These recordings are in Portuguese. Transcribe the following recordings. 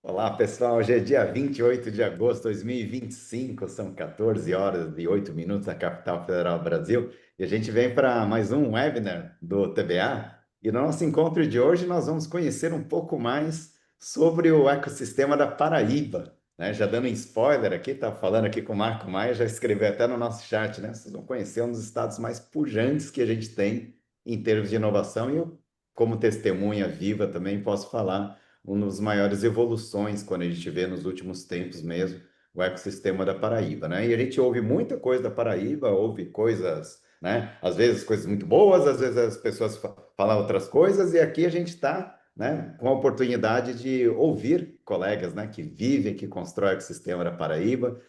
Olá, pessoal. Hoje é dia 28 de agosto de 2025, são 14 horas e 8 minutos na capital federal do Brasil, e a gente vem para mais um webinar do TBA. E no nosso encontro de hoje nós vamos conhecer um pouco mais sobre o ecossistema da Paraíba, né? Já dando um spoiler aqui, tá falando aqui com o Marco Maia, já escreveu até no nosso chat, né? Vocês vão conhecer um dos estados mais pujantes que a gente tem em termos de inovação, e eu, como testemunha viva, também posso falar uma das maiores evoluções quando a gente vê nos últimos tempos mesmo o ecossistema da Paraíba, né? E a gente ouve muita coisa da Paraíba, ouve coisas, né? Às vezes coisas muito boas, às vezes as pessoas falam outras coisas, e aqui a gente está, né, com a oportunidade de ouvir colegas, né, que vivem, que constroem o ecossistema da Paraíba.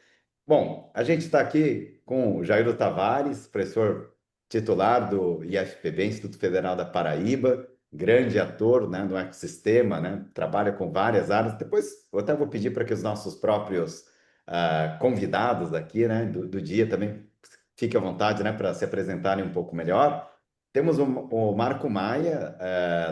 Bom, a gente está aqui com o Jairo Tavares, professor titular do IFPB, Instituto Federal da Paraíba, grande ator, né, no ecossistema, né, trabalha com várias áreas. Depois eu até vou pedir para que os nossos próprios convidados aqui, né, do dia também fiquem à vontade, né, para se apresentarem um pouco melhor. Temos o Marco Maia,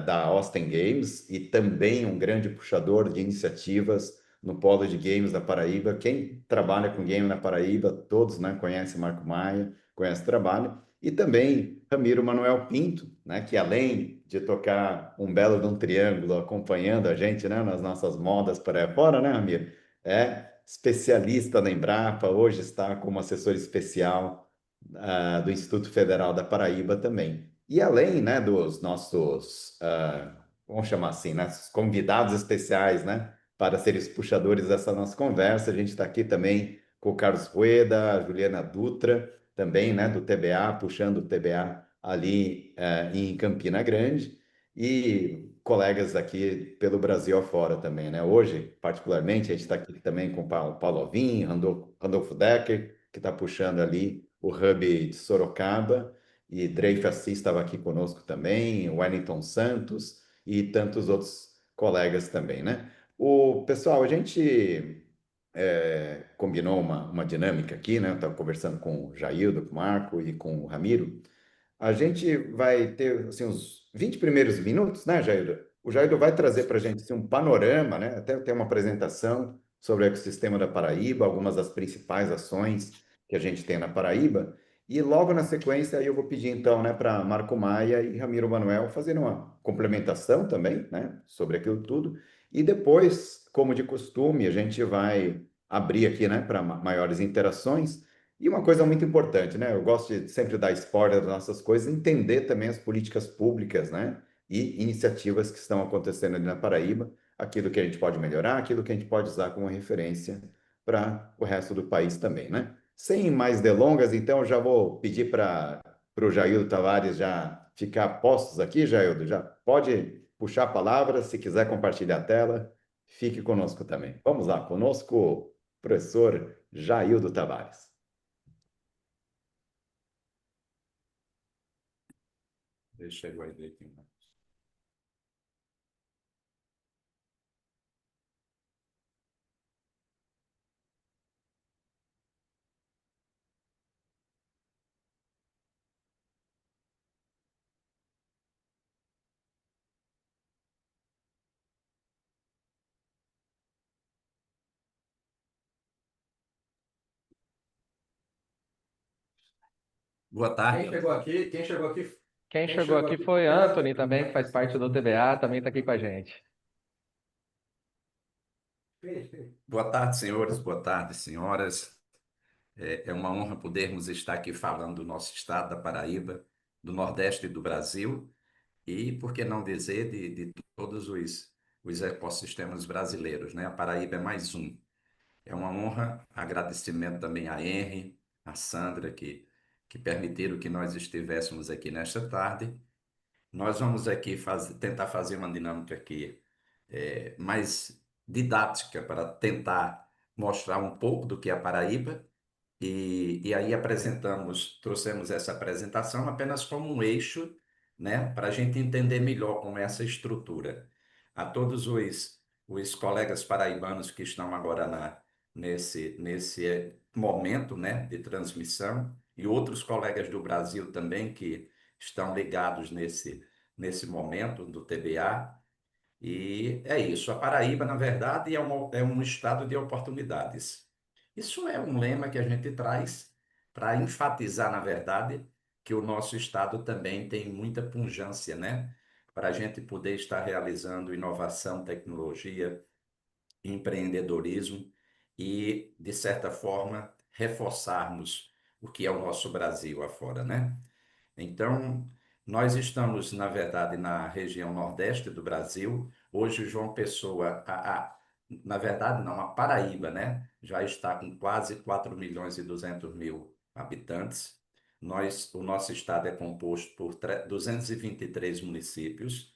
da Austin Games, e também um grande puxador de iniciativas no Polo de Games da Paraíba. Quem trabalha com game na Paraíba, todos, né, conhecem Marco Maia, conhece o trabalho. E também Ramiro Manuel Pinto, né, que além de tocar um belo de um triângulo acompanhando a gente, né, nas nossas modas para aí fora, né, Ramiro? É especialista na Embrapa, hoje está como assessor especial do Instituto Federal da Paraíba também. E além, né, dos nossos, vamos chamar assim, né, convidados especiais, né, para serem os puxadores dessa nossa conversa. A gente está aqui também com o Carlos Rueda, a Juliana Dutra, também, né, do TBA, puxando o TBA ali em Campina Grande, e colegas aqui pelo Brasil afora também, né? Hoje, particularmente, a gente está aqui também com o Paulo Alvim, Randolfo Decker, que está puxando ali o Hub de Sorocaba, e Dreyf Assis estava aqui conosco também, Wellington Santos e tantos outros colegas também, né? O pessoal, a gente combinou uma dinâmica aqui, né? Eu estava conversando com o Jaildo, com o Marco e com o Ramiro. A gente vai ter assim, uns 20 primeiros minutos, né, Jaildo? O Jaildo vai trazer para a gente assim, um panorama, né? Até ter uma apresentação sobre o ecossistema da Paraíba, algumas das principais ações que a gente tem na Paraíba. E logo na sequência, aí eu vou pedir então, né, para Marco Maia e Ramiro Manuel fazerem uma complementação também, né, sobre aquilo tudo. E depois, como de costume, a gente vai abrir aqui, né, para maiores interações. E uma coisa muito importante, né? Eu gosto de sempre dar spoiler das nossas coisas, entender também as políticas públicas, né? E iniciativas que estão acontecendo ali na Paraíba, aquilo que a gente pode melhorar, aquilo que a gente pode usar como referência para o resto do país também, né? Sem mais delongas, então, eu já vou pedir para o Jaildo Tavares já ficar a postos aqui, Jaildo. Já pode puxar a palavra, se quiser compartilhar a tela, fique conosco também. Vamos lá, conosco, o professor Jaildo Tavares. Deixa eu ver aqui. Boa tarde. Quem chegou aqui? Quem chegou aqui? Quem Quem chegou chegou aqui aqui foi foi Anthony Anthony, também, que faz parte do TBA, também está aqui com a gente. Boa tarde, senhores. Boa tarde, senhoras. É uma honra podermos estar aqui falando do nosso estado da Paraíba, do Nordeste do Brasil e, por que não dizer, de todos os ecossistemas brasileiros, né? A Paraíba é mais um. É uma honra, agradecimento também a Henry, a Sandra, que permitiram que nós estivéssemos aqui nesta tarde. Nós vamos aqui tentar fazer uma dinâmica aqui mais didática para tentar mostrar um pouco do que é a Paraíba e aí trouxemos essa apresentação apenas como um eixo, né, para a gente entender melhor como é essa estrutura. A todos os colegas paraibanos que estão agora nesse momento, né, de transmissão e outros colegas do Brasil também que estão ligados nesse momento do TBA. E é isso. A Paraíba, na verdade, é um estado de oportunidades. Isso é um lema que a gente traz para enfatizar, na verdade, que o nosso estado também tem muita pujança, né? Para a gente poder estar realizando inovação, tecnologia, empreendedorismo e, de certa forma, reforçarmos o que é o nosso Brasil afora, né? Então, nós estamos, na verdade, na região nordeste do Brasil. Hoje, João Pessoa, na verdade, não, a Paraíba, né? Já está com quase 4.200.000 habitantes. O nosso estado é composto por 223 municípios.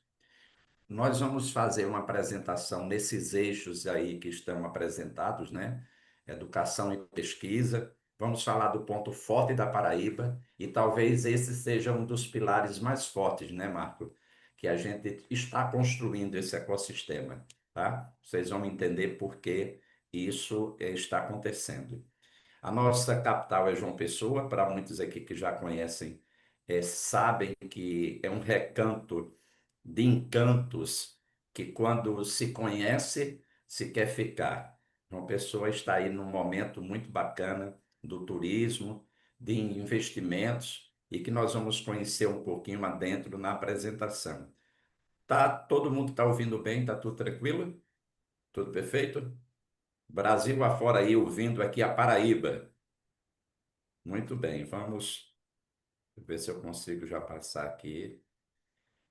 Nós vamos fazer uma apresentação nesses eixos aí que estão apresentados, né? Educação e pesquisa. Vamos falar do ponto forte da Paraíba e talvez esse seja um dos pilares mais fortes, né, Marco? Que a gente está construindo esse ecossistema, tá? Vocês vão entender por que isso está acontecendo. A nossa capital é João Pessoa, para muitos aqui que já conhecem, sabem que é um recanto de encantos que quando se conhece, se quer ficar. Uma pessoa está aí num momento muito bacana do turismo, de investimentos e que nós vamos conhecer um pouquinho adentro na apresentação. Tá, todo mundo está ouvindo bem? Tá tudo tranquilo? Tudo perfeito? Brasil afora aí ouvindo aqui a Paraíba. Muito bem, vamos ver se eu consigo já passar aqui.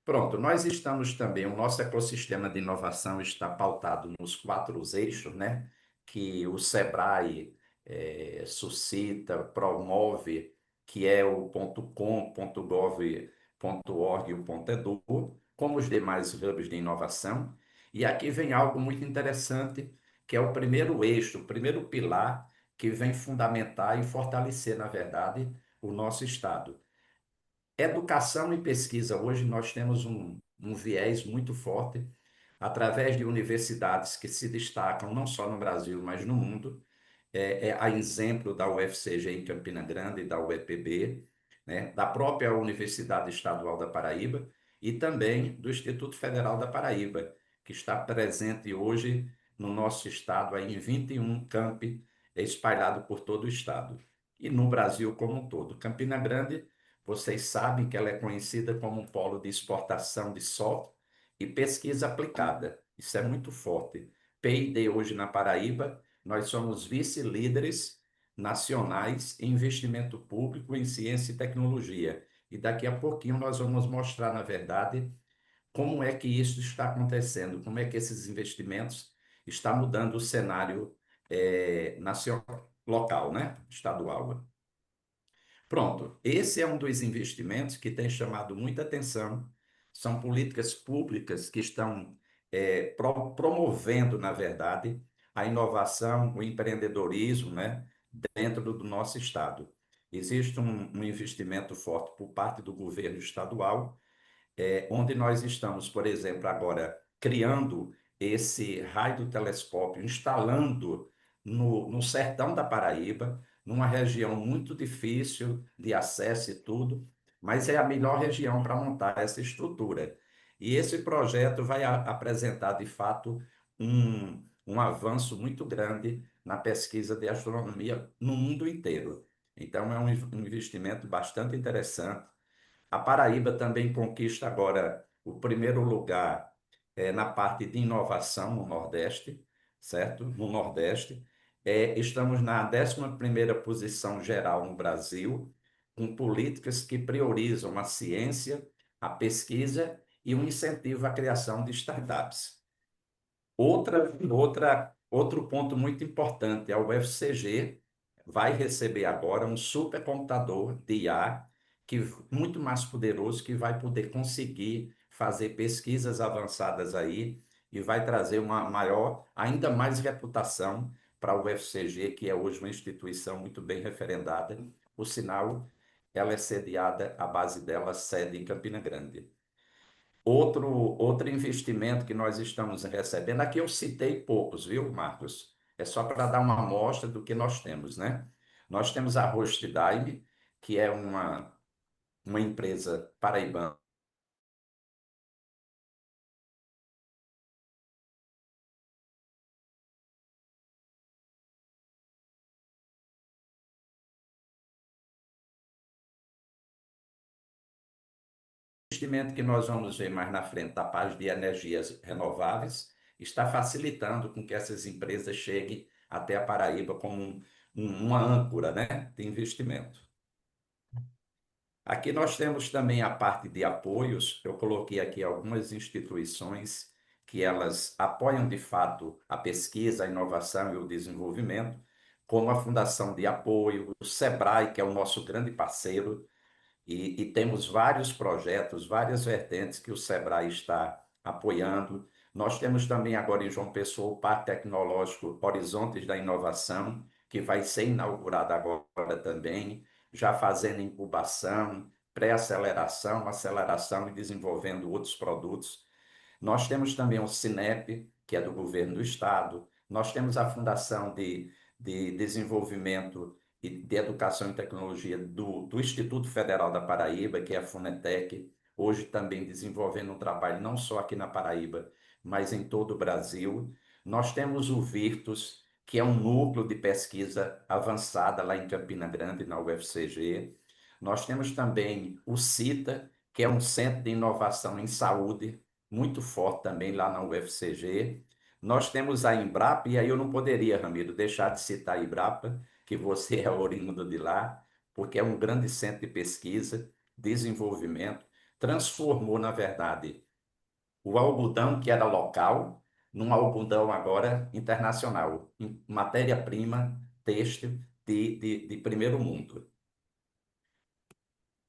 Pronto, nós estamos também, o nosso ecossistema de inovação está pautado nos quatro eixos, né? Que o Sebrae suscita, promove, que é o .com, .gov, .org e o .edu, como os demais hubs de inovação. E aqui vem algo muito interessante, que é o primeiro eixo, o primeiro pilar que vem fundamentar e fortalecer, na verdade, o nosso Estado. Educação e pesquisa. Hoje nós temos um viés muito forte através de universidades que se destacam não só no Brasil, mas no mundo. A exemplo da UFCG em Campina Grande, da UEPB, né, da própria Universidade Estadual da Paraíba e também do Instituto Federal da Paraíba, que está presente hoje no nosso estado aí em 21 campi espalhado por todo o estado e no Brasil como um todo. Campina Grande, vocês sabem que ela é conhecida como um polo de exportação de software e pesquisa aplicada. Isso é muito forte. P&D hoje na Paraíba, nós somos vice-líderes nacionais em investimento público em ciência e tecnologia. E daqui a pouquinho nós vamos mostrar, na verdade, como é que isso está acontecendo, como é que esses investimentos estão mudando o cenário nacional, local, né? Estadual. Pronto, esse é um dos investimentos que tem chamado muita atenção. São políticas públicas que estão promovendo, na verdade, a inovação, o empreendedorismo, né, dentro do nosso estado. Existe um investimento forte por parte do governo estadual onde nós estamos, por exemplo, agora criando esse radiotelescópio, instalando no sertão da Paraíba, numa região muito difícil de acesso e tudo, mas é a melhor região para montar essa estrutura. E esse projeto vai apresentar, de fato, um avanço muito grande na pesquisa de astronomia no mundo inteiro. Então, é um investimento bastante interessante. A Paraíba também conquista agora o primeiro lugar na parte de inovação no Nordeste, certo? No Nordeste. Estamos na 11ª posição geral no Brasil, com políticas que priorizam a ciência, a pesquisa e o incentivo à criação de startups. Outro ponto muito importante, a UFCG vai receber agora um supercomputador de IA muito mais poderoso que vai poder conseguir fazer pesquisas avançadas aí e vai trazer uma maior, ainda mais reputação para a UFCG, que é hoje uma instituição muito bem referendada. Por sinal, ela é sediada, a base dela, sede em Campina Grande. Outro investimento que nós estamos recebendo, aqui eu citei poucos, viu, Marcos? É só para dar uma amostra do que nós temos, né? Nós temos a Host Daime, que é uma empresa paraibana investimento que nós vamos ver mais na frente da parte de energias renováveis está facilitando com que essas empresas cheguem até a Paraíba como uma âncora, né, de investimento. Aqui nós temos também a parte de apoios. Eu coloquei aqui algumas instituições que elas apoiam de fato a pesquisa, a inovação e o desenvolvimento, como a Fundação de Apoio, o SEBRAE, que é o nosso grande parceiro, e temos vários projetos, várias vertentes que o SEBRAE está apoiando. Nós temos também agora em João Pessoa o Parque Tecnológico Horizontes da Inovação, que vai ser inaugurado agora também, já fazendo incubação, pré-aceleração, aceleração e desenvolvendo outros produtos. Nós temos também o Cinep, que é do governo do estado. Nós temos a Fundação de Desenvolvimento e de Educação e Tecnologia do Instituto Federal da Paraíba, que é a Funetec, hoje também desenvolvendo um trabalho não só aqui na Paraíba, mas em todo o Brasil. Nós temos o Virtus, que é um núcleo de pesquisa avançada lá em Campina Grande, na UFCG. Nós temos também o CITA, que é um centro de inovação em saúde, muito forte também lá na UFCG. Nós temos a Embrapa, e aí eu não poderia, Ramiro, deixar de citar a Embrapa, que você é oriundo de lá, porque é um grande centro de pesquisa, desenvolvimento, transformou, na verdade, o algodão que era local num algodão agora internacional, em matéria-prima têxtil de primeiro mundo.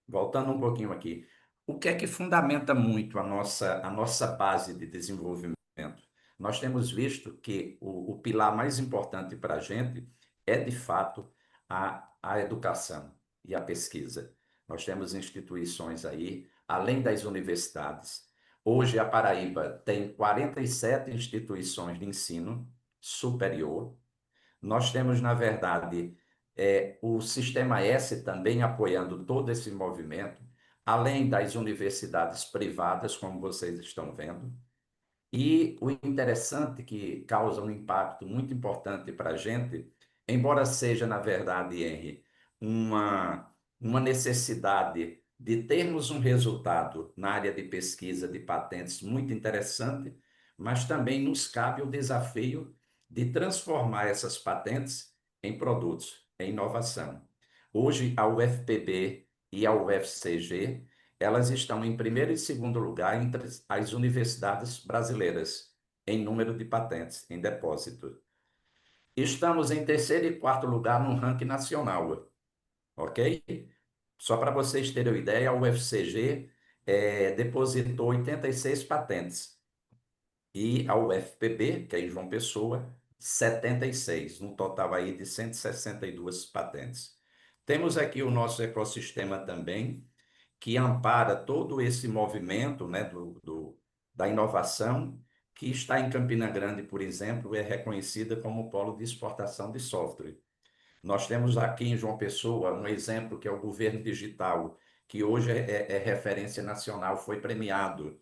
Voltando um pouquinho aqui, o que é que fundamenta muito a nossa base de desenvolvimento? Nós temos visto que o pilar mais importante para a gente é, de fato, a educação e a pesquisa. Nós temos instituições aí, além das universidades. Hoje, a Paraíba tem 47 instituições de ensino superior. Nós temos, na verdade, o Sistema S também apoiando todo esse movimento, além das universidades privadas, como vocês estão vendo. E o interessante que causa um impacto muito importante para a gente, embora seja, na verdade, Henry, uma necessidade de termos um resultado na área de pesquisa de patentes muito interessante, mas também nos cabe o desafio de transformar essas patentes em produtos, em inovação. Hoje, a UFPB e a UFCG elas estão em primeiro e segundo lugar entre as universidades brasileiras em número de patentes em depósito. Estamos em terceiro e quarto lugar no ranking nacional, ok? Só para vocês terem uma ideia, a UFCG depositou 86 patentes e a UFPB, que é em João Pessoa, 76, no total aí de 162 patentes. Temos aqui o nosso ecossistema também, que ampara todo esse movimento, né, da inovação, que está em Campina Grande, por exemplo, é reconhecida como polo de exportação de software. Nós temos aqui em João Pessoa um exemplo que é o governo digital, que hoje é referência nacional, foi premiado.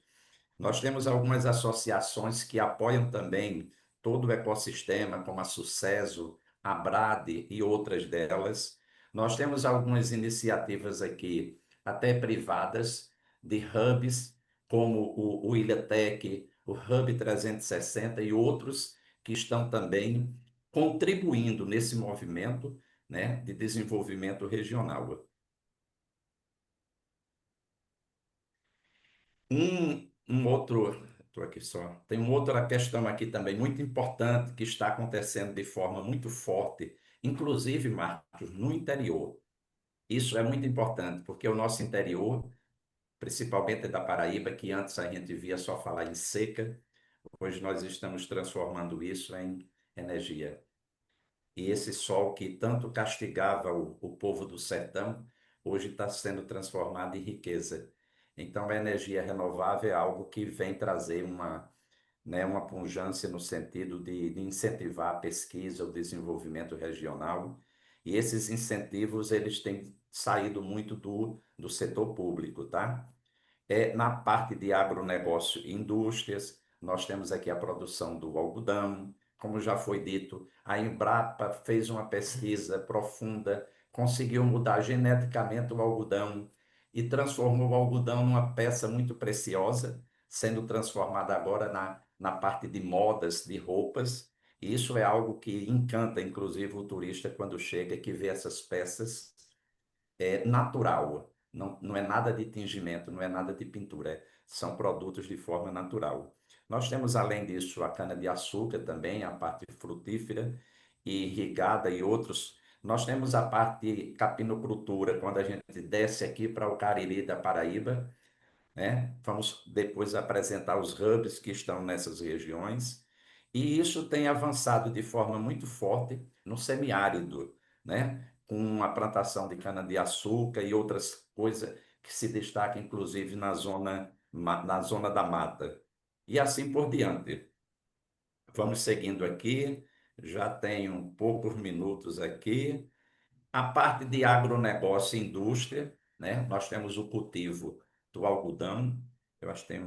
Nós temos algumas associações que apoiam também todo o ecossistema, como a Sucesso, a Brade e outras delas. Nós temos algumas iniciativas aqui, até privadas, de hubs, como o Ilhatec, o Hub 360 e outros que estão também contribuindo nesse movimento, né, de desenvolvimento regional. Um outro, estou aqui só, tem uma outra questão aqui também muito importante que está acontecendo de forma muito forte, inclusive, Marcos, no interior. Isso é muito importante, porque o nosso interior, principalmente da Paraíba, que antes a gente via só falar em seca, hoje nós estamos transformando isso em energia. E esse sol que tanto castigava o povo do sertão, hoje está sendo transformado em riqueza. Então, a energia renovável é algo que vem trazer uma pujança no sentido de incentivar a pesquisa, o desenvolvimento regional. E esses incentivos, eles têm saído muito do setor público, tá? Na parte de agronegócio e indústrias, nós temos aqui a produção do algodão. Como já foi dito, a Embrapa fez uma pesquisa profunda, conseguiu mudar geneticamente o algodão e transformou o algodão numa peça muito preciosa, sendo transformada agora na parte de modas, de roupas. E isso é algo que encanta, inclusive, o turista quando chega, que vê essas peças natural. Não é nada de tingimento, não é nada de pintura, são produtos de forma natural. Nós temos, além disso, a cana-de-açúcar também, a parte frutífera e irrigada e outros. Nós temos a parte capinocultura, quando a gente desce aqui para o Cariri da Paraíba, né? Vamos depois apresentar os hubs que estão nessas regiões. E isso tem avançado de forma muito forte no semiárido, né? Com a plantação de cana-de-açúcar e outras coisas que se destacam, inclusive, na zona da mata. E assim por diante. Vamos seguindo aqui, já tenho poucos minutos aqui. A parte de agronegócio e indústria, né? Nós temos o cultivo do algodão. Eu acho que tem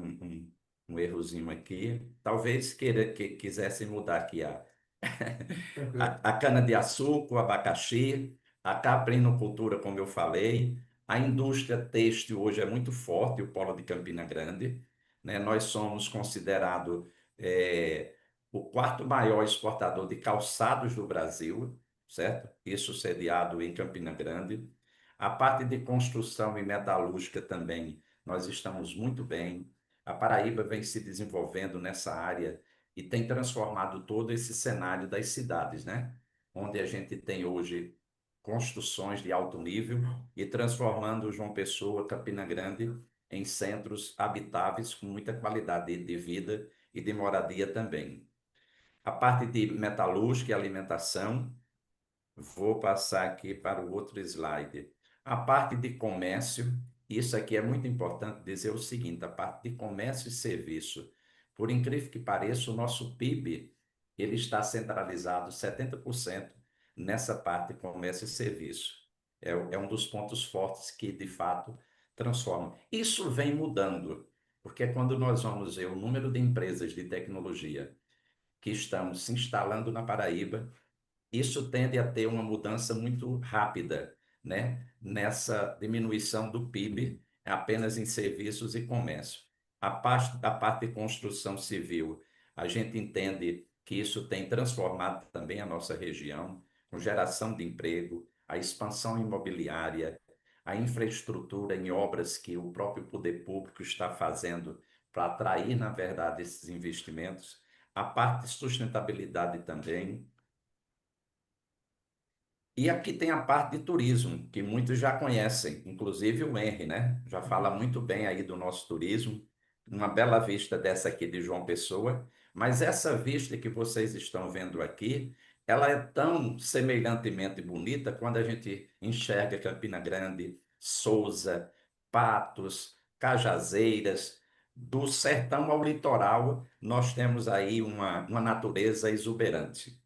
um errozinho aqui. Talvez quisessem mudar aqui a cana-de-açúcar, o abacaxi, a caprinocultura, como eu falei. A indústria têxtil hoje é muito forte, o polo de Campina Grande, né? Nós somos considerados eh, o quarto maior exportador de calçados do Brasil, certo? Isso sediado em Campina Grande. A parte de construção e metalúrgica também, nós estamos muito bem. A Paraíba vem se desenvolvendo nessa área e tem transformado todo esse cenário das cidades, né? Onde a gente tem hoje construções de alto nível e transformando João Pessoa, Campina Grande, em centros habitáveis com muita qualidade de vida e de moradia também. A parte de metalúrgica e alimentação, vou passar aqui para o outro slide. A parte de comércio, isso aqui é muito importante dizer o seguinte, a parte de comércio e serviço, por incrível que pareça, o nosso PIB, ele está centralizado 70% nessa parte de comércio e serviço. É um dos pontos fortes que, de fato, transforma. Isso vem mudando, porque quando nós vamos ver o número de empresas de tecnologia que estão se instalando na Paraíba, isso tende a ter uma mudança muito rápida, né? Nessa diminuição do PIB apenas em serviços e comércio. A parte de construção civil, a gente entende que isso tem transformado também a nossa região, com geração de emprego, a expansão imobiliária, a infraestrutura em obras que o próprio poder público está fazendo para atrair, na verdade, esses investimentos. A parte de sustentabilidade também, e aqui tem a parte de turismo, que muitos já conhecem, inclusive o Henry, né? Já fala muito bem aí do nosso turismo, uma bela vista dessa aqui de João Pessoa, mas essa vista que vocês estão vendo aqui, ela é tão semelhantemente bonita quando a gente enxerga Campina Grande, Sousa, Patos, Cajazeiras, do sertão ao litoral, nós temos aí uma natureza exuberante.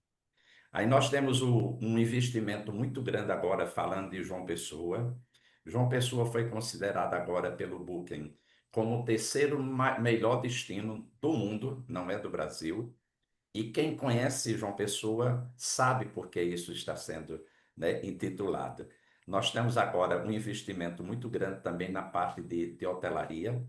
Aí nós temos um investimento muito grande agora, falando de João Pessoa. João Pessoa foi considerado agora pelo Booking como o terceiro melhor destino do mundo, não é do Brasil. E quem conhece João Pessoa sabe por que isso está sendo, né, intitulado. Nós temos agora um investimento muito grande também na parte de hotelaria.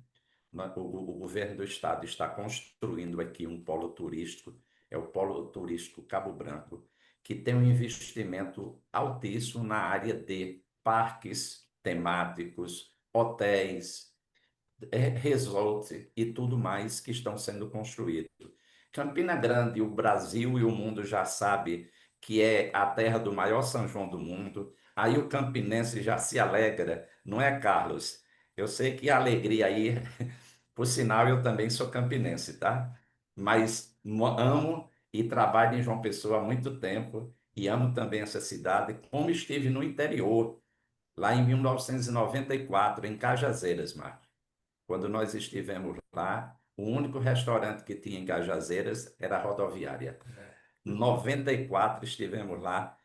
O governo do estado está construindo aqui um polo turístico, é o Polo Turístico Cabo Branco, que tem um investimento altíssimo na área de parques temáticos, hotéis, resort e tudo mais que estão sendo construídos. Campina Grande, o Brasil e o mundo já sabe que é a terra do maior São João do mundo. Aí o campinense já se alegra, não é, Carlos? Eu sei que a alegria aí, por sinal, eu também sou campinense, tá? Mas amo e trabalho em João Pessoa há muito tempo e amo também essa cidade, como estive no interior, lá em 1994, em Cajazeiras, Marcos. Quando nós estivemos lá, o único restaurante que tinha em Cajazeiras era a rodoviária. Em 94 estivemos lá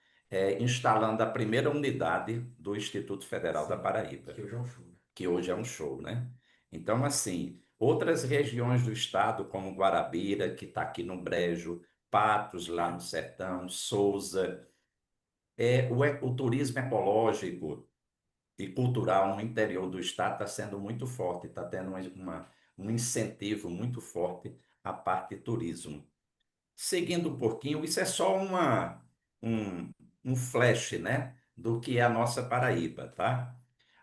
instalando a primeira unidade do Instituto Federal da Paraíba, Que hoje é um show. que hoje é um show, né? Então, assim, outras regiões do estado, como Guarabira, que está aqui no Brejo, Patos, lá no Sertão, Sousa, o turismo ecológico, e cultural no interior do estado está sendo muito forte, está tendo um incentivo muito forte à parte de turismo. Seguindo um pouquinho, isso é só um, um flash, né, do que é a nossa Paraíba, tá?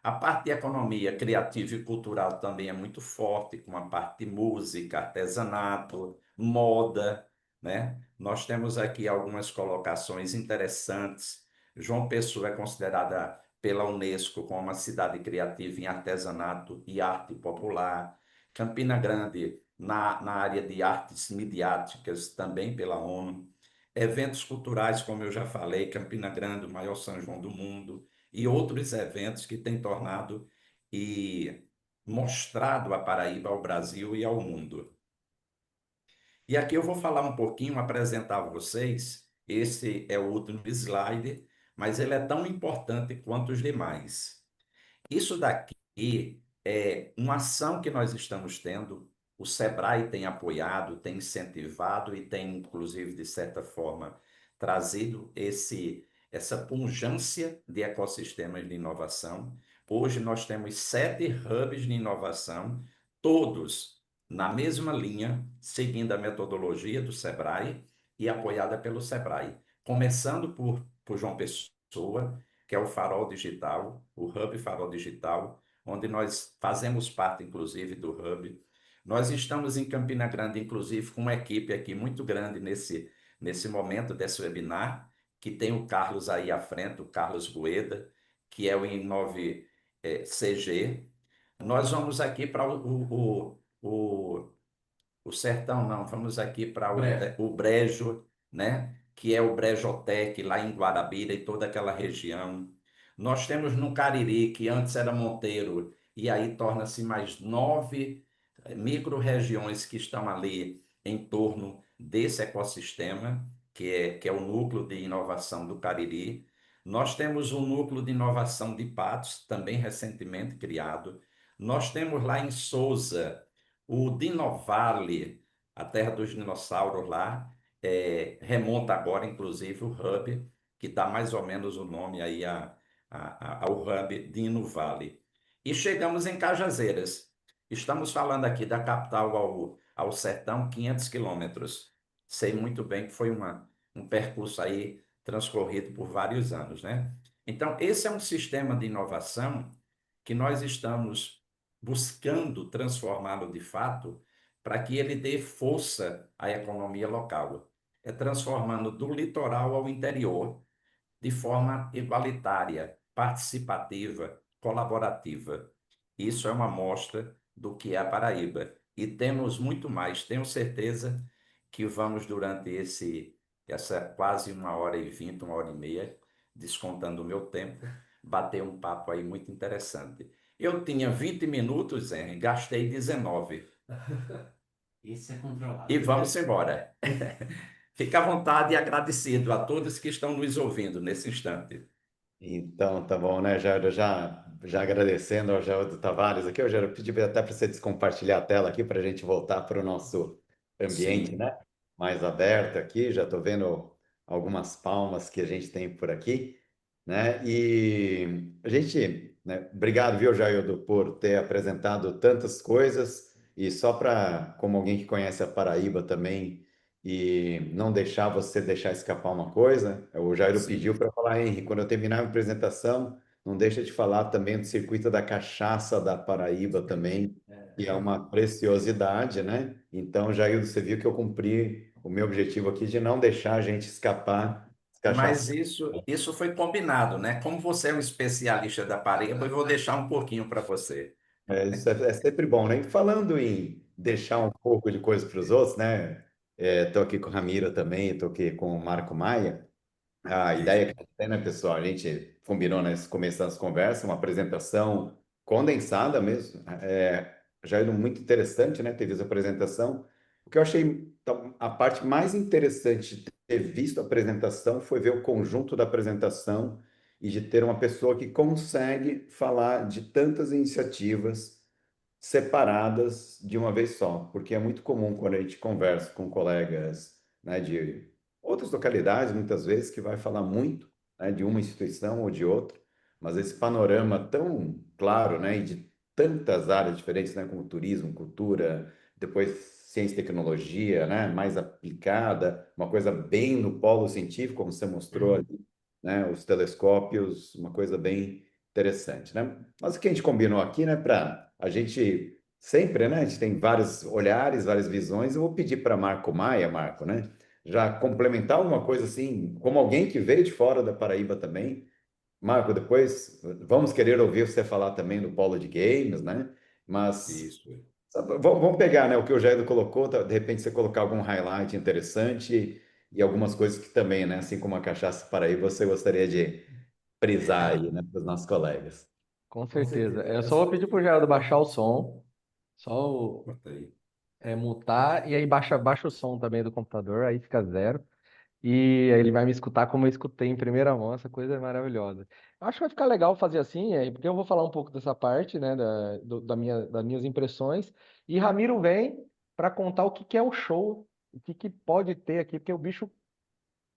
A parte de economia criativa e cultural também é muito forte, com a parte de música, artesanato, moda, né? Nós temos aqui algumas colocações interessantes. João Pessoa é considerada pela Unesco como uma cidade criativa em artesanato e arte popular. Campina Grande, na área de artes midiáticas, também pela ONU. Eventos culturais, como eu já falei, Campina Grande, o maior São João do mundo, e outros eventos que têm tornado e mostrado a Paraíba ao Brasil e ao mundo. E aqui eu vou falar um pouquinho, apresentar a vocês. Esse é o último slide, mas ele é tão importante quanto os demais. Isso daqui é uma ação que nós estamos tendo. O Sebrae tem apoiado, tem incentivado e tem, inclusive, de certa forma, trazido essa pungência de ecossistemas de inovação. Hoje nós temos 7 hubs de inovação, todos na mesma linha, seguindo a metodologia do Sebrae e apoiada pelo Sebrae. Começando por João Pessoa, que é o Farol Digital, o Hub Farol Digital, onde nós fazemos parte, inclusive, do Hub. Nós estamos em Campina Grande, inclusive, com uma equipe aqui muito grande nesse momento desse webinar, que tem o Carlos aí à frente, o Carlos Gueda, que é o Inove CG. Nós vamos aqui para o Sertão, não, vamos aqui para o Brejo, né? Que é o Brejotec, lá em Guarabira e toda aquela região. Nós temos no Cariri, que antes era Monteiro, e aí torna-se mais 9 micro-regiões que estão ali em torno desse ecossistema, que é o núcleo de inovação do Cariri. Nós temos o núcleo de inovação de Patos, também recentemente criado. Nós temos lá em Sousa o Dinovale, a terra dos dinossauros lá, remonta agora, inclusive, o hub, que dá mais ou menos o nome aí ao hub Dino Vale. E chegamos em Cajazeiras. Estamos falando aqui da capital ao sertão, 500 quilômetros. Sei muito bem que foi um percurso aí transcorrido por vários anos, né? Então, esse é um sistema de inovação que nós estamos buscando transformá-lo de fato para que ele dê força à economia local. É transformando do litoral ao interior de forma igualitária, participativa, colaborativa. Isso é uma amostra do que é a Paraíba. E temos muito mais. Tenho certeza que vamos, durante essa quase 1h20, 1h30, descontando o meu tempo, bater um papo aí muito interessante. Eu tinha 20 minutos, gastei 19. Isso é controlado. E vamos embora. Fica à vontade e agradecido a todos que estão nos ouvindo nesse instante. Então, tá bom, né, Jairo? Já agradecendo ao Jairo Tavares aqui, eu já pedi até para você descompartilhar a tela aqui para a gente voltar para o nosso ambiente, Sim, né? Mais aberto aqui. Já estou vendo algumas palmas que a gente tem por aqui, né? E a gente, né? Obrigado, viu, Jaildo, por ter apresentado tantas coisas. E só para, como alguém que conhece a Paraíba também, e não deixar você deixar escapar uma coisa, o Jairo pediu sim. para falar, Henry, quando eu terminar a minha apresentação, não deixa de falar também do circuito da cachaça da Paraíba também, que é uma preciosidade, né? Então, Jair, você viu que eu cumpri o meu objetivo aqui de não deixar a gente escapar as Mas cachaças. isso foi combinado, né? Como você é um especialista da Paraíba, eu vou deixar um pouquinho para você. Isso é sempre bom, né? E falando em deixar um pouco de coisa para os outros, né? Estou aqui com o Ramiro também, estou aqui com o Marco Maia. A Isso. ideia que a gente tem, né, pessoal? A gente combinou nesse começo das conversas uma apresentação condensada mesmo. Já era muito interessante, né? Ter visto a apresentação. O que eu achei então, a parte mais interessante de ter visto a apresentação foi ver o conjunto da apresentação e de ter uma pessoa que consegue falar de tantas iniciativas separadas de uma vez só, porque é muito comum quando a gente conversa com colegas, né, de outras localidades, muitas vezes, que vai falar muito, né, de uma instituição ou de outra, mas esse panorama tão claro, né, e de tantas áreas diferentes, né, como turismo, cultura, depois ciência e tecnologia, né, mais aplicada, uma coisa bem no polo científico, como você mostrou ali, né, os telescópios, uma coisa bem interessante, né? Mas o que a gente combinou aqui, né, para a gente sempre, né, a gente tem vários olhares, várias visões. Eu vou pedir para Marco Maia, Marco, né, já complementar uma coisa assim, como alguém que veio de fora da Paraíba também. Marco, depois vamos querer ouvir você falar também do polo de games, né? Mas Isso. vamos pegar, né, o que o Jair colocou, de repente você colocar algum highlight interessante e algumas coisas que também, né, assim como a Cachaça Paraíba, você gostaria de frisar aí, né, para os nossos colegas. Com Com certeza. certeza. Eu É só vou só pedir pro Geraldo baixar o som, só bota aí. mutar, e aí baixa o som também do computador, aí fica zero. E aí ele vai me escutar como eu escutei em primeira mão, essa coisa é maravilhosa. Eu acho que vai ficar legal fazer assim, porque eu vou falar um pouco dessa parte, né, das minhas impressões, e Ramiro vem para contar o que que é o show, o que que pode ter aqui, porque o bicho,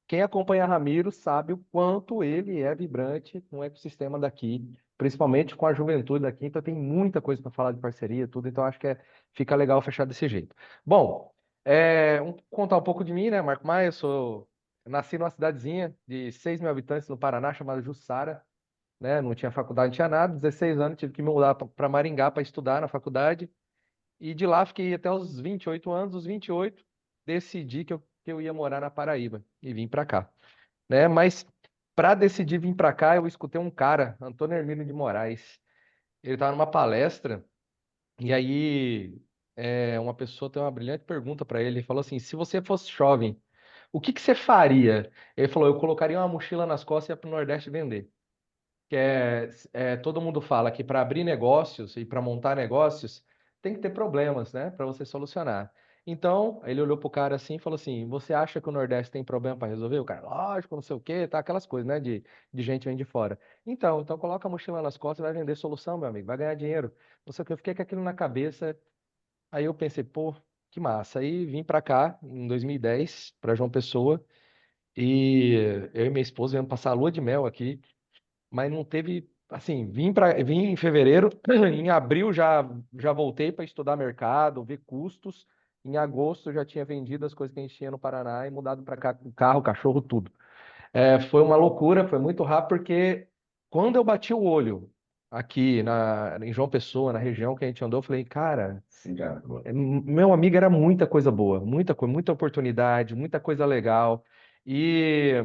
quem acompanha Ramiro sabe o quanto ele é vibrante com o ecossistema daqui, principalmente com a juventude daqui, então tem muita coisa para falar de parceria, tudo, então acho que fica legal fechar desse jeito. Bom, contar um pouco de mim, né, Marco Maia, eu nasci numa cidadezinha de 6 mil habitantes no Paraná, chamada Jussara, né, não tinha faculdade, não tinha nada, 16 anos, tive que me mudar para Maringá para estudar na faculdade, e de lá fiquei até os 28 anos, os 28 decidi que eu ia morar na Paraíba e vim para cá, né? Mas para decidir vir para cá, eu escutei um cara, Antônio Hermínio de Moraes. Ele estava numa palestra e aí uma pessoa tem uma brilhante pergunta para ele. Ele falou assim: se você fosse jovem, o que que você faria? Ele falou: eu colocaria uma mochila nas costas e ia para o Nordeste vender. Todo mundo fala que para abrir negócios e para montar negócios tem que ter problemas, né, para você solucionar. Então, ele olhou pro cara assim e falou assim: você acha que o Nordeste tem problema para resolver? O cara, lógico, não sei o quê, tá aquelas coisas, né, de gente que vem de fora. Então coloca a mochila nas costas e vai vender solução, meu amigo, vai ganhar dinheiro. Não sei o que, eu fiquei com aquilo na cabeça. Aí eu pensei, pô, que massa. Aí vim para cá em 2010, para João Pessoa, e eu e minha esposa viemos passar a lua de mel aqui, mas não teve, assim, vim em fevereiro, em abril já voltei para estudar mercado, ver custos. Em agosto eu já tinha vendido as coisas que a gente tinha no Paraná e mudado para cá com carro, cachorro, tudo. Foi uma loucura, foi muito rápido, porque quando eu bati o olho aqui em João Pessoa, na região que a gente andou, eu falei, cara, Sim, cara. meu amigo, era muita coisa boa, muita coisa, muita oportunidade, muita coisa legal. E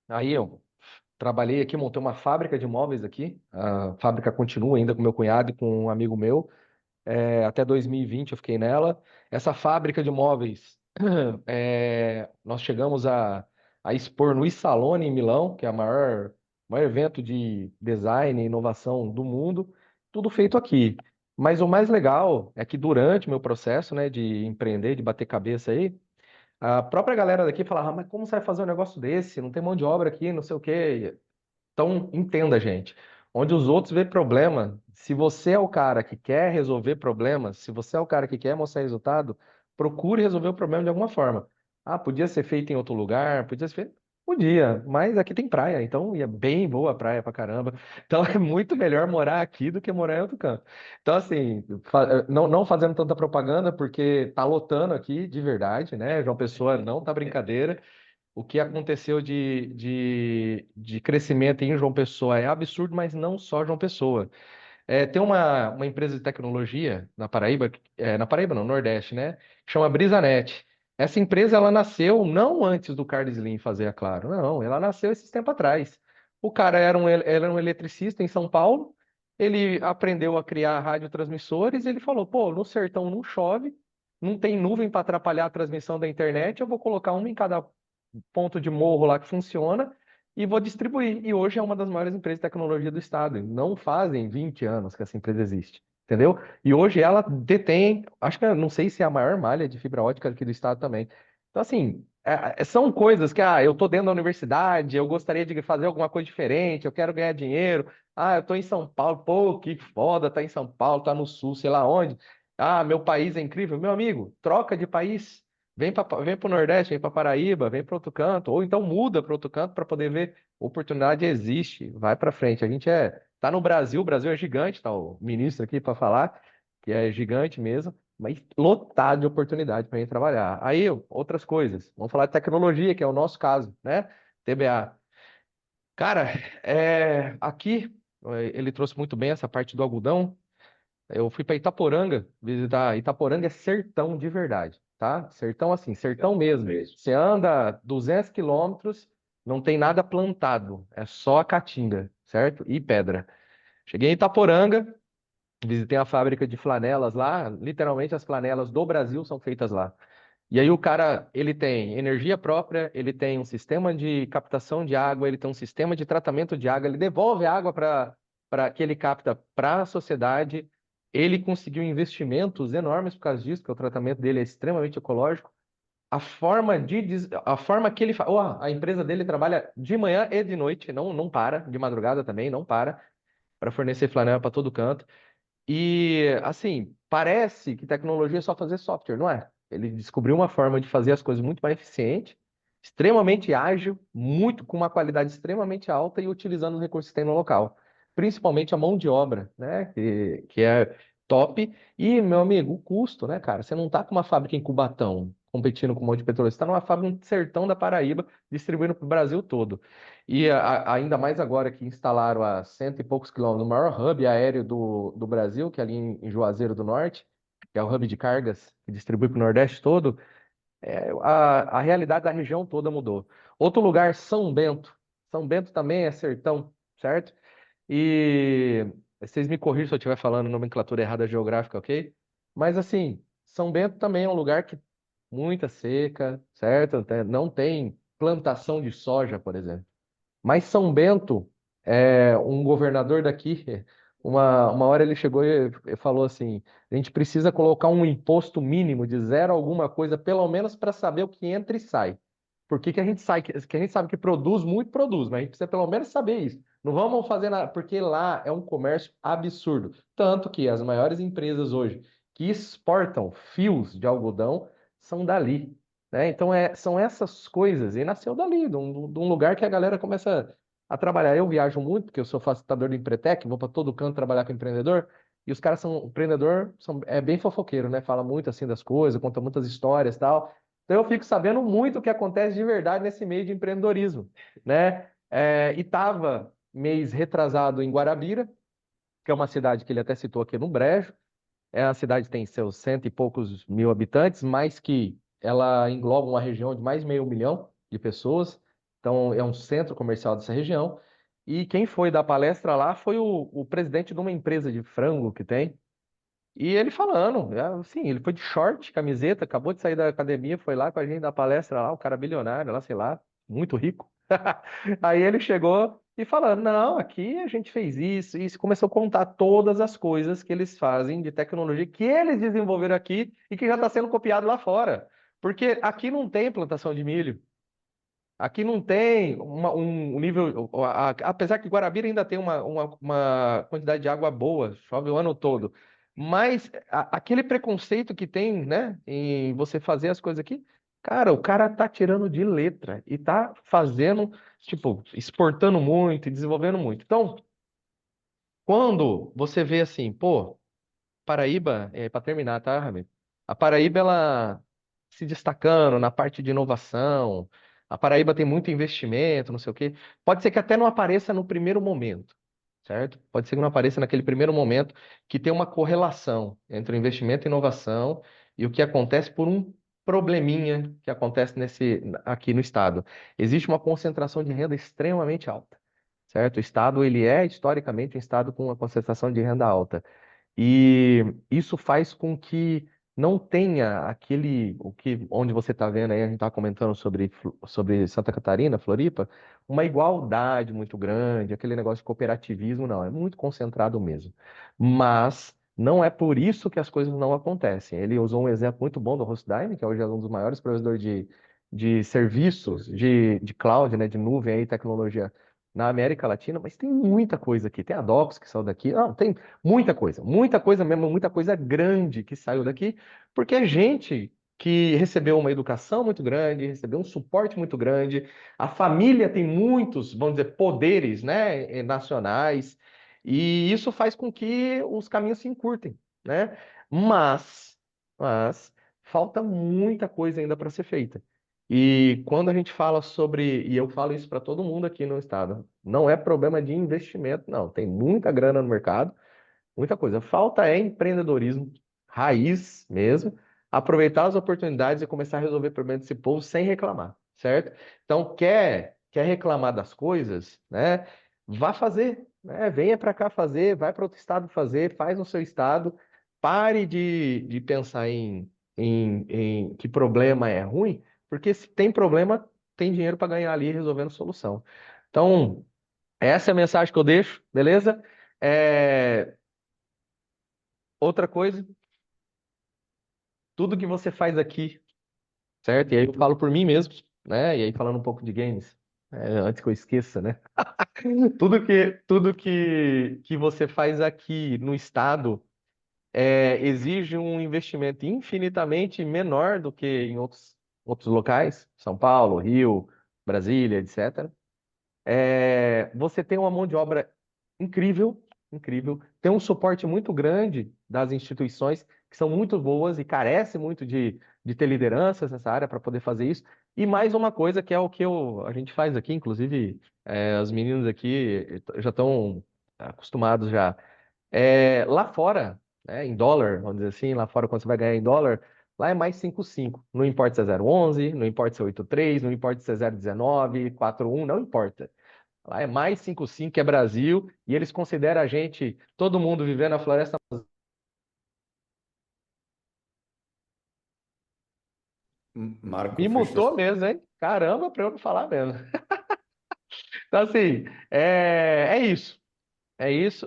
aí eu trabalhei aqui, montei uma fábrica de móveis aqui. A fábrica continua ainda com meu cunhado e com um amigo meu. Até 2020 eu fiquei nela. Essa fábrica de móveis, nós chegamos a expor no Isalone em Milão, que é o maior evento de design e inovação do mundo. Tudo feito aqui. Mas o mais legal é que durante o meu processo, né, de empreender, de bater cabeça aí, a própria galera daqui falava: mas como você vai fazer um negócio desse? Não tem mão de obra aqui, não sei o quê. Então, entenda, gente. Onde os outros vê problema, se você é o cara que quer resolver problemas, se você é o cara que quer mostrar resultado, procure resolver o problema de alguma forma. Ah, podia ser feito em outro lugar, podia ser feito. Podia, mas aqui tem praia, então é bem boa a praia pra caramba. Então é muito melhor morar aqui do que morar em outro canto. Então, assim, não fazendo tanta propaganda, porque tá lotando aqui de verdade, né? João Pessoa não tá brincadeira. O que aconteceu de crescimento em João Pessoa é absurdo, mas não só João Pessoa. Tem uma empresa de tecnologia na Paraíba, na Paraíba não, no Nordeste, né? Que chama Brisanet. Essa empresa ela nasceu não antes do Carlos Slim fazer a Claro, não, ela nasceu esses tempos atrás. O cara era um eletricista em São Paulo, ele aprendeu a criar radiotransmissores, ele falou, pô, no sertão não chove, não tem nuvem para atrapalhar a transmissão da internet, eu vou colocar uma em cada ponto de morro lá que funciona e vou distribuir. E hoje é uma das maiores empresas de tecnologia do estado. Não fazem 20 anos que essa empresa existe, entendeu? E hoje ela detém, acho que não sei se é a maior malha de fibra ótica aqui do estado também. Então, assim, são coisas que, eu tô dentro da universidade, eu gostaria de fazer alguma coisa diferente, eu quero ganhar dinheiro. Ah, eu tô em São Paulo, pô, que foda, tá em São Paulo, tá no sul, sei lá onde. Ah, meu país é incrível. Meu amigo, troca de país. vem para o Nordeste, vem para Paraíba, vem para outro canto, ou então muda para outro canto para poder ver. Oportunidade existe, vai para frente. A gente tá no Brasil, o Brasil é gigante, tá o ministro aqui para falar, que é gigante mesmo, mas lotado de oportunidade para ir trabalhar. Aí, outras coisas. Vamos falar de tecnologia, que é o nosso caso, né? TBA. Cara, aqui ele trouxe muito bem essa parte do algodão. Eu fui para Itaporanga visitar. Itaporanga é sertão de verdade, tá? Sertão assim, sertão mesmo. Você anda 200 quilômetros, não tem nada plantado, é só a caatinga, certo? E pedra. Cheguei em Itaporanga, visitei a fábrica de flanelas lá, literalmente as flanelas do Brasil são feitas lá. E aí o cara, ele tem energia própria, ele tem um sistema de captação de água, ele tem um sistema de tratamento de água, ele devolve a água para que ele capta para a sociedade. Ele conseguiu investimentos enormes por causa disso, porque o tratamento dele é extremamente ecológico. A forma que ele faz, a empresa dele trabalha de manhã e de noite, não para, de madrugada também, não para fornecer flanela para todo canto. E, assim, parece que tecnologia é só fazer software, não é? Ele descobriu uma forma de fazer as coisas muito mais eficiente, extremamente ágil, muito com uma qualidade extremamente alta e utilizando os recursos que tem no local. Principalmente a mão de obra, né? Que é top. E, meu amigo, o custo, né, cara? Você não tá com uma fábrica em Cubatão competindo com um monte de petróleo, você está numa fábrica no sertão da Paraíba, distribuindo para o Brasil todo. E ainda mais agora que instalaram a cento e poucos quilômetros, o maior hub aéreo do Brasil, que é ali em Juazeiro do Norte, que é o hub de cargas que distribui para o Nordeste todo, a realidade da região toda mudou. Outro lugar, São Bento. São Bento também é sertão, certo? E vocês me corrijam se eu estiver falando nomenclatura errada geográfica, ok? Mas assim, São Bento também é um lugar que muita seca, certo? Não tem plantação de soja, por exemplo. Mas São Bento, um governador daqui, uma hora ele chegou e falou assim: a gente precisa colocar um imposto mínimo de zero alguma coisa, pelo menos para saber o que entra e sai. Por que que a gente sai, que a gente sabe que produz muito, produz, mas a gente precisa pelo menos saber isso. Não vamos fazer nada, porque lá é um comércio absurdo. Tanto que as maiores empresas hoje que exportam fios de algodão são dali, né? Então são essas coisas, e nasceu dali, de um lugar que a galera começa a trabalhar. Eu viajo muito, porque eu sou facilitador do Empretec, vou para todo canto trabalhar com empreendedor, e os caras são, empreendedor, é bem fofoqueiro, né? Fala muito assim das coisas, conta muitas histórias e tal. Então eu fico sabendo muito o que acontece de verdade nesse meio de empreendedorismo, né? E estava mês retrasado em Guarabira, que é uma cidade que ele até citou aqui no Brejo. A cidade tem seus cento e poucos mil habitantes, mas que ela engloba uma região de mais de meio milhão de pessoas. Então, é um centro comercial dessa região. E quem foi dar palestra lá foi o presidente de uma empresa de frango que tem. E ele falando, assim, ele foi de short, camiseta, acabou de sair da academia, foi lá com a gente dar palestra lá, o cara bilionário lá, sei lá, muito rico. Aí ele chegou e falando, não, aqui a gente fez isso, isso, começou a contar todas as coisas que eles fazem de tecnologia que eles desenvolveram aqui e que já está sendo copiado lá fora. Porque aqui não tem plantação de milho. Aqui não tem um nível. Apesar que Guarabira ainda tem uma quantidade de água boa, chove o ano todo. Mas aquele preconceito que tem, né, em você fazer as coisas aqui, cara, o cara tá tirando de letra e tá fazendo, tipo, exportando muito e desenvolvendo muito. Então, quando você vê assim, pô. Paraíba, para terminar, tá, Ramiro? A Paraíba, ela se destacando na parte de inovação, a Paraíba tem muito investimento, não sei o quê. Pode ser que até não apareça no primeiro momento, certo? Pode ser que não apareça naquele primeiro momento que tem uma correlação entre o investimento e inovação e o que acontece por um probleminha que acontece aqui no estado. Existe uma concentração de renda extremamente alta, certo? O estado, ele é historicamente um estado com uma concentração de renda alta. E isso faz com que não tenha onde você está vendo aí, a gente está comentando sobre Santa Catarina, Floripa, uma igualdade muito grande, aquele negócio de cooperativismo, não, é muito concentrado mesmo. Mas não é por isso que as coisas não acontecem. Ele usou um exemplo muito bom do Hostdine, que hoje é um dos maiores provedores de serviços de cloud, né, de nuvem aí, tecnologia na América Latina, mas tem muita coisa aqui. Tem a Docs que saiu daqui. Não, tem muita coisa mesmo, muita coisa grande que saiu daqui, porque é gente que recebeu uma educação muito grande, recebeu um suporte muito grande, a família tem muitos, vamos dizer, poderes, né, nacionais, e isso faz com que os caminhos se encurtem, né? Mas falta muita coisa ainda para ser feita. E quando a gente fala sobre, e eu falo isso para todo mundo aqui no estado, não é problema de investimento, não. Tem muita grana no mercado, muita coisa. Falta é empreendedorismo, raiz mesmo, aproveitar as oportunidades e começar a resolver problemas desse povo sem reclamar, certo? Então, quer reclamar das coisas, né? Vá fazer, né? Venha para cá fazer, vai para outro estado fazer, faz no seu estado. Pare de pensar em que problema é ruim, porque se tem problema, tem dinheiro para ganhar ali resolvendo solução. Então, essa é a mensagem que eu deixo, beleza? É, outra coisa, tudo que você faz aqui, certo? E aí eu falo por mim mesmo, né? E aí falando um pouco de games, antes que eu esqueça, né? Tudo que você faz aqui no estado exige um investimento infinitamente menor do que em outros locais, São Paulo, Rio, Brasília, etc. Você tem uma mão de obra incrível, incrível, tem um suporte muito grande das instituições que são muito boas e carecem muito de ter lideranças nessa área para poder fazer isso. E mais uma coisa que é o que a gente faz aqui, inclusive os meninos aqui já estão acostumados já. Lá fora, né, em dólar, vamos dizer assim, lá fora quando você vai ganhar em dólar, lá é mais 5,5. Não importa se é 0,11, não importa se é 8,3, não importa se é 0,19, 4,1, não importa. Lá é mais 5,5 que é Brasil, e eles consideram a gente, todo mundo vivendo na floresta. Marco Me fechou. mutou mesmo, hein? Caramba, para eu não falar mesmo. Então, assim, é isso. É isso.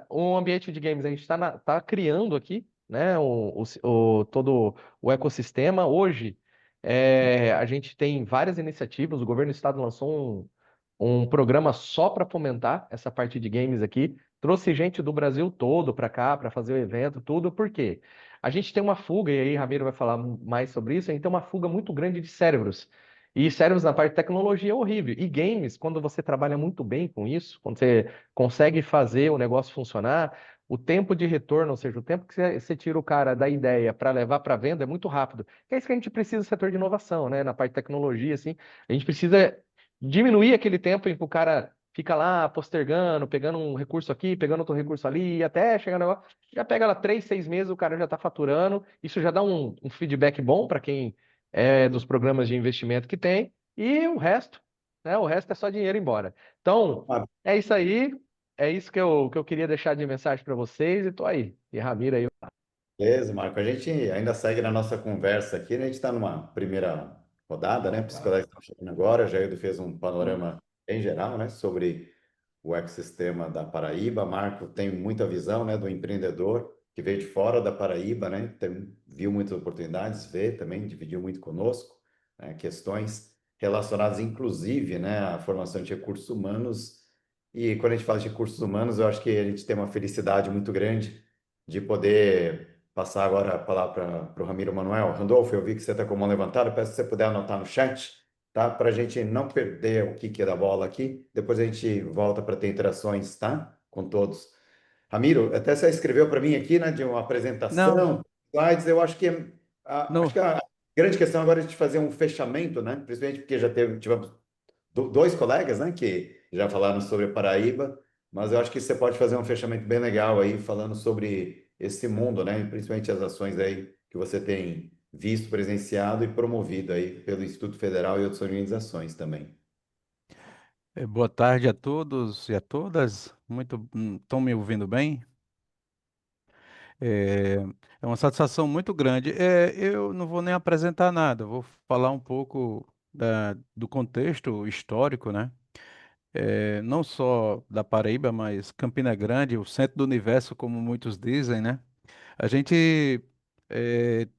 Um ambiente de games, a gente está tá criando aqui, né? Todo o ecossistema. Hoje, a gente tem várias iniciativas. O governo do estado lançou um programa só para fomentar essa parte de games aqui. Trouxe gente do Brasil todo para cá para fazer o evento, tudo. Por quê? A gente tem uma fuga, e aí Ramiro vai falar mais sobre isso, a gente tem uma fuga muito grande de cérebros. E cérebros na parte de tecnologia é horrível. E games, quando você trabalha muito bem com isso, quando você consegue fazer o negócio funcionar, o tempo de retorno, ou seja, o tempo que você tira o cara da ideia para levar para venda é muito rápido. Que é isso que a gente precisa no setor de inovação, né? Na parte de tecnologia, assim, a gente precisa diminuir aquele tempo em que o cara fica lá postergando, pegando um recurso aqui, pegando outro recurso ali, e até chegar no negócio. Já pega lá 3, 6 meses, o cara já está faturando. Isso já dá um feedback bom para quem é dos programas de investimento que tem, e o resto, né? O resto é só dinheiro embora. Então, Ah, é isso aí. É isso que eu queria deixar de mensagem para vocês, e tô aí. E Ramiro aí. beleza, Marco. A gente ainda segue na nossa conversa aqui, né? A gente está numa primeira rodada, né? Os colegas estão chegando agora. Jaildo fez um panorama em geral, né? Sobre o ecossistema da Paraíba. Marco tem muita visão, né? Do empreendedor que veio de fora da Paraíba, né? Viu muitas oportunidades, vê também, dividiu muito conosco, né? Questões relacionadas, inclusive, né? À formação de recursos humanos. E quando a gente fala de recursos humanos, eu acho que a gente tem uma felicidade muito grande de poder passar agora a palavra para o Ramiro Manuel. Randolfo, eu vi que você está com a mão levantada, peço que você puder anotar no chat, tá? Para a gente não perder o que é da bola aqui. Depois a gente volta para ter interações, tá? Com todos. Ramiro, até você escreveu para mim aqui, né, de uma Não, apresentação, slides. Eu acho que acho não. que a grande questão agora é de fazer um fechamento, né? Principalmente porque já tivemos dois colegas, né, que já falaram sobre a Paraíba, mas eu acho que você pode fazer um fechamento bem legal aí, falando sobre esse mundo, né, e principalmente as ações aí que você tem visto, presenciado e promovido aí pelo Instituto Federal e outras organizações também. Boa tarde a todos e a todas. Muito, estão me ouvindo bem? É, é uma satisfação muito grande. Eu não vou nem apresentar nada, vou falar um pouco do contexto histórico, né? Não só da Paraíba, mas Campina Grande, o centro do universo, como muitos dizem, né? A gente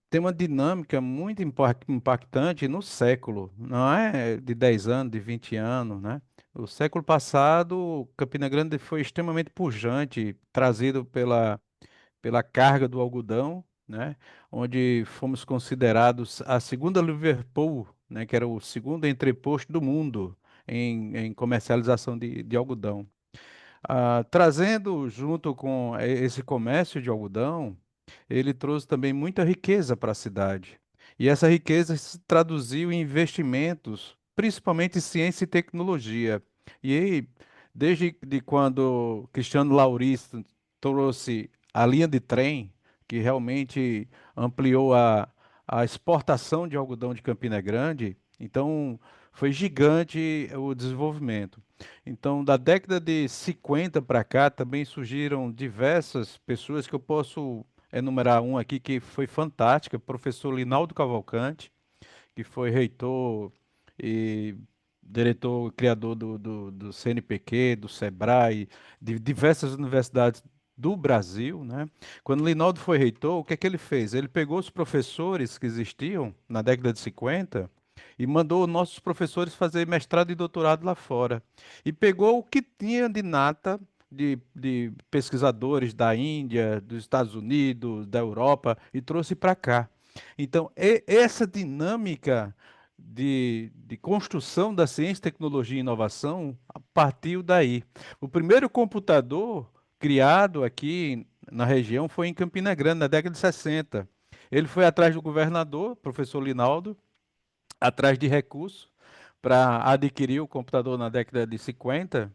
tem uma dinâmica muito impactante no século, não é de 10 anos, de 20 anos, né? O século passado, Campina Grande foi extremamente pujante, trazido pela carga do algodão, né, onde fomos considerados a segunda Liverpool, né, que era o segundo entreposto do mundo em comercialização de algodão. Trazendo junto com esse comércio de algodão, ele trouxe também muita riqueza para a cidade. E essa riqueza se traduziu em investimentos, principalmente em ciência e tecnologia. E aí, desde quando Cristiano Lauristo trouxe a linha de trem, que realmente ampliou a exportação de algodão de Campina Grande, então foi gigante o desenvolvimento. Então, da década de 50 para cá, também surgiram diversas pessoas que eu posso enumerar um aqui que foi fantástica, o professor Linaldo Cavalcante, que foi reitor e diretor, criador do CNPq, do Sebrae, de diversas universidades do Brasil, né? Quando Linaldo foi reitor, o que é que ele fez? Ele pegou os professores que existiam na década de 50 e mandou nossos professores fazer mestrado e doutorado lá fora. E pegou o que tinha de nata de pesquisadores da Índia, dos Estados Unidos, da Europa e trouxe para cá. Então, essa dinâmica de construção da ciência, tecnologia e inovação partiu daí. O primeiro computador criado aqui na região foi em Campina Grande, na década de 60. Ele foi atrás do governador, professor Linaldo, atrás de recursos para adquirir o computador na década de 50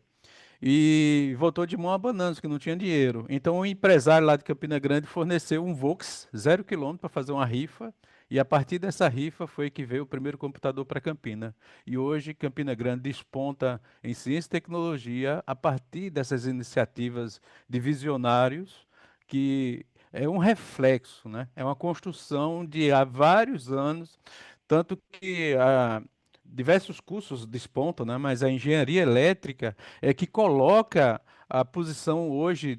e voltou de mão abanando, que não tinha dinheiro. Então, o empresário lá de Campina Grande forneceu um Vox 0 km para fazer uma rifa. E a partir dessa rifa foi que veio o primeiro computador para Campina. E hoje Campina Grande desponta em ciência e tecnologia a partir dessas iniciativas de visionários, que é um reflexo, né? É uma construção de há vários anos, tanto que diversos cursos despontam, né? Mas a engenharia elétrica é que coloca a posição hoje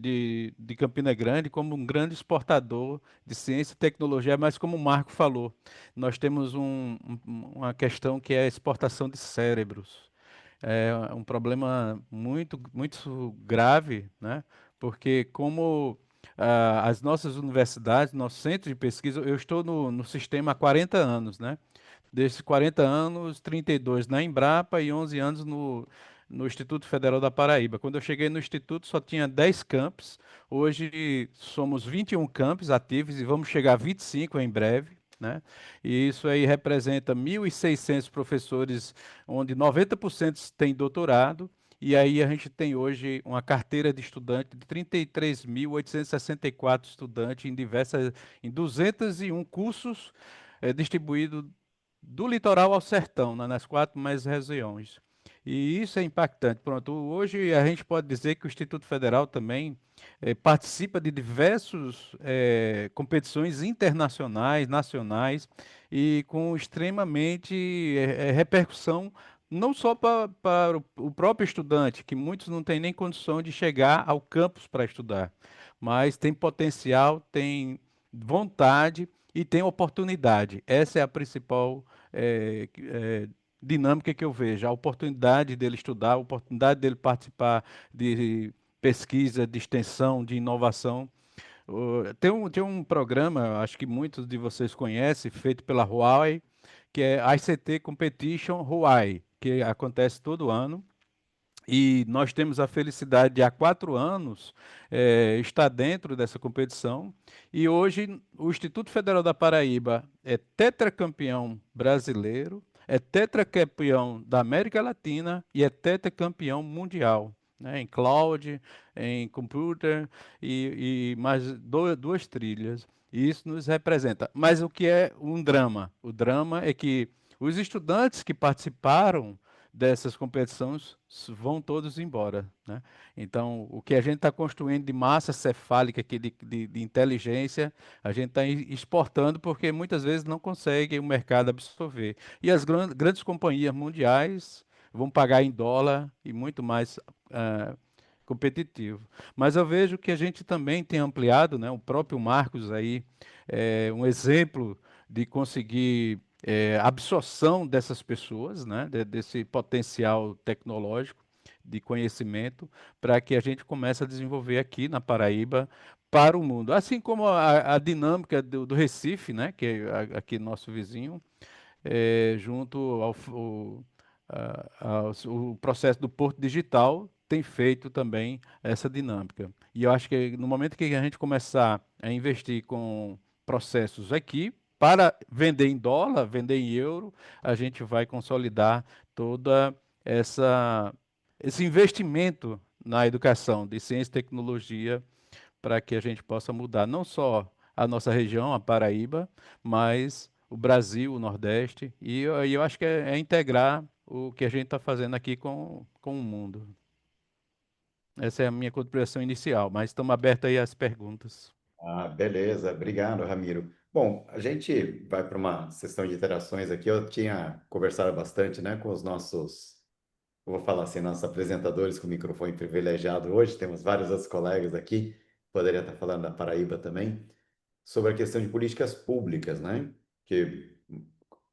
de Campina Grande como um grande exportador de ciência e tecnologia, mas como o Marco falou, nós temos uma questão que é a exportação de cérebros. É um problema muito grave, né? Porque como as nossas universidades, nosso centro de pesquisa, eu estou no sistema há 40 anos, né? Desses 40 anos, 32 na Embrapa e 11 anos no Instituto Federal da Paraíba. Quando eu cheguei no Instituto, só tinha 10 campos. Hoje somos 21 campos ativos e vamos chegar a 25 em breve, né? E isso aí representa 1.600 professores, onde 90% têm doutorado. E aí a gente tem hoje uma carteira de estudante de 33.864 estudantes em 201 cursos distribuídos do litoral ao sertão, né, nas quatro mais regiões. E isso é impactante. Pronto, hoje a gente pode dizer que o Instituto Federal também participa de diversas competições internacionais, nacionais, e com extremamente repercussão, não só para o próprio estudante, que muitos não têm nem condição de chegar ao campus para estudar, mas tem potencial, tem vontade e tem oportunidade. Essa é a principal dinâmica que eu vejo, a oportunidade dele estudar, a oportunidade dele participar de pesquisa, de extensão, de inovação. Tem um programa, acho que muitos de vocês conhecem, feito pela Huawei, que é ICT Competition Huawei, que acontece todo ano. E nós temos a felicidade de, há 4 anos, estar dentro dessa competição. E hoje o Instituto Federal da Paraíba é tetracampeão brasileiro, é tetracampeão da América Latina e é tetracampeão mundial, né, em cloud, em computer e mais duas trilhas. E isso nos representa. Mas o que é um drama? O drama é que os estudantes que participaram dessas competições vão todos embora, né? Então, o que a gente está construindo de massa cefálica aqui, de inteligência, a gente está exportando porque muitas vezes não consegue o mercado absorver. E as grandes companhias mundiais vão pagar em dólar e muito mais ah, competitivo. Mas eu vejo que a gente também tem ampliado, né? O próprio Marcos aí é um exemplo de conseguir absorção dessas pessoas, né, desse potencial tecnológico de conhecimento, para que a gente comece a desenvolver aqui na Paraíba para o mundo. Assim como a dinâmica do Recife, né, que é aqui nosso vizinho, junto o processo do Porto Digital tem feito também essa dinâmica. E eu acho que no momento que a gente começar a investir com processos aqui, para vender em dólar, vender em euro, a gente vai consolidar toda essa, esse investimento na educação de ciência e tecnologia para que a gente possa mudar não só a nossa região, a Paraíba, mas o Brasil, o Nordeste, e eu acho que é integrar o que a gente está fazendo aqui com o mundo. Essa é a minha contribuição inicial, mas estamos abertos aí às perguntas. Ah, beleza, obrigado, Ramiro. Bom, a gente vai para uma sessão de interações aqui. Eu tinha conversado bastante, né, com os nossos, eu vou falar assim, nossos apresentadores com o microfone privilegiado hoje. Temos vários outros colegas aqui, poderia estar falando da Paraíba também, sobre a questão de políticas públicas, né? Que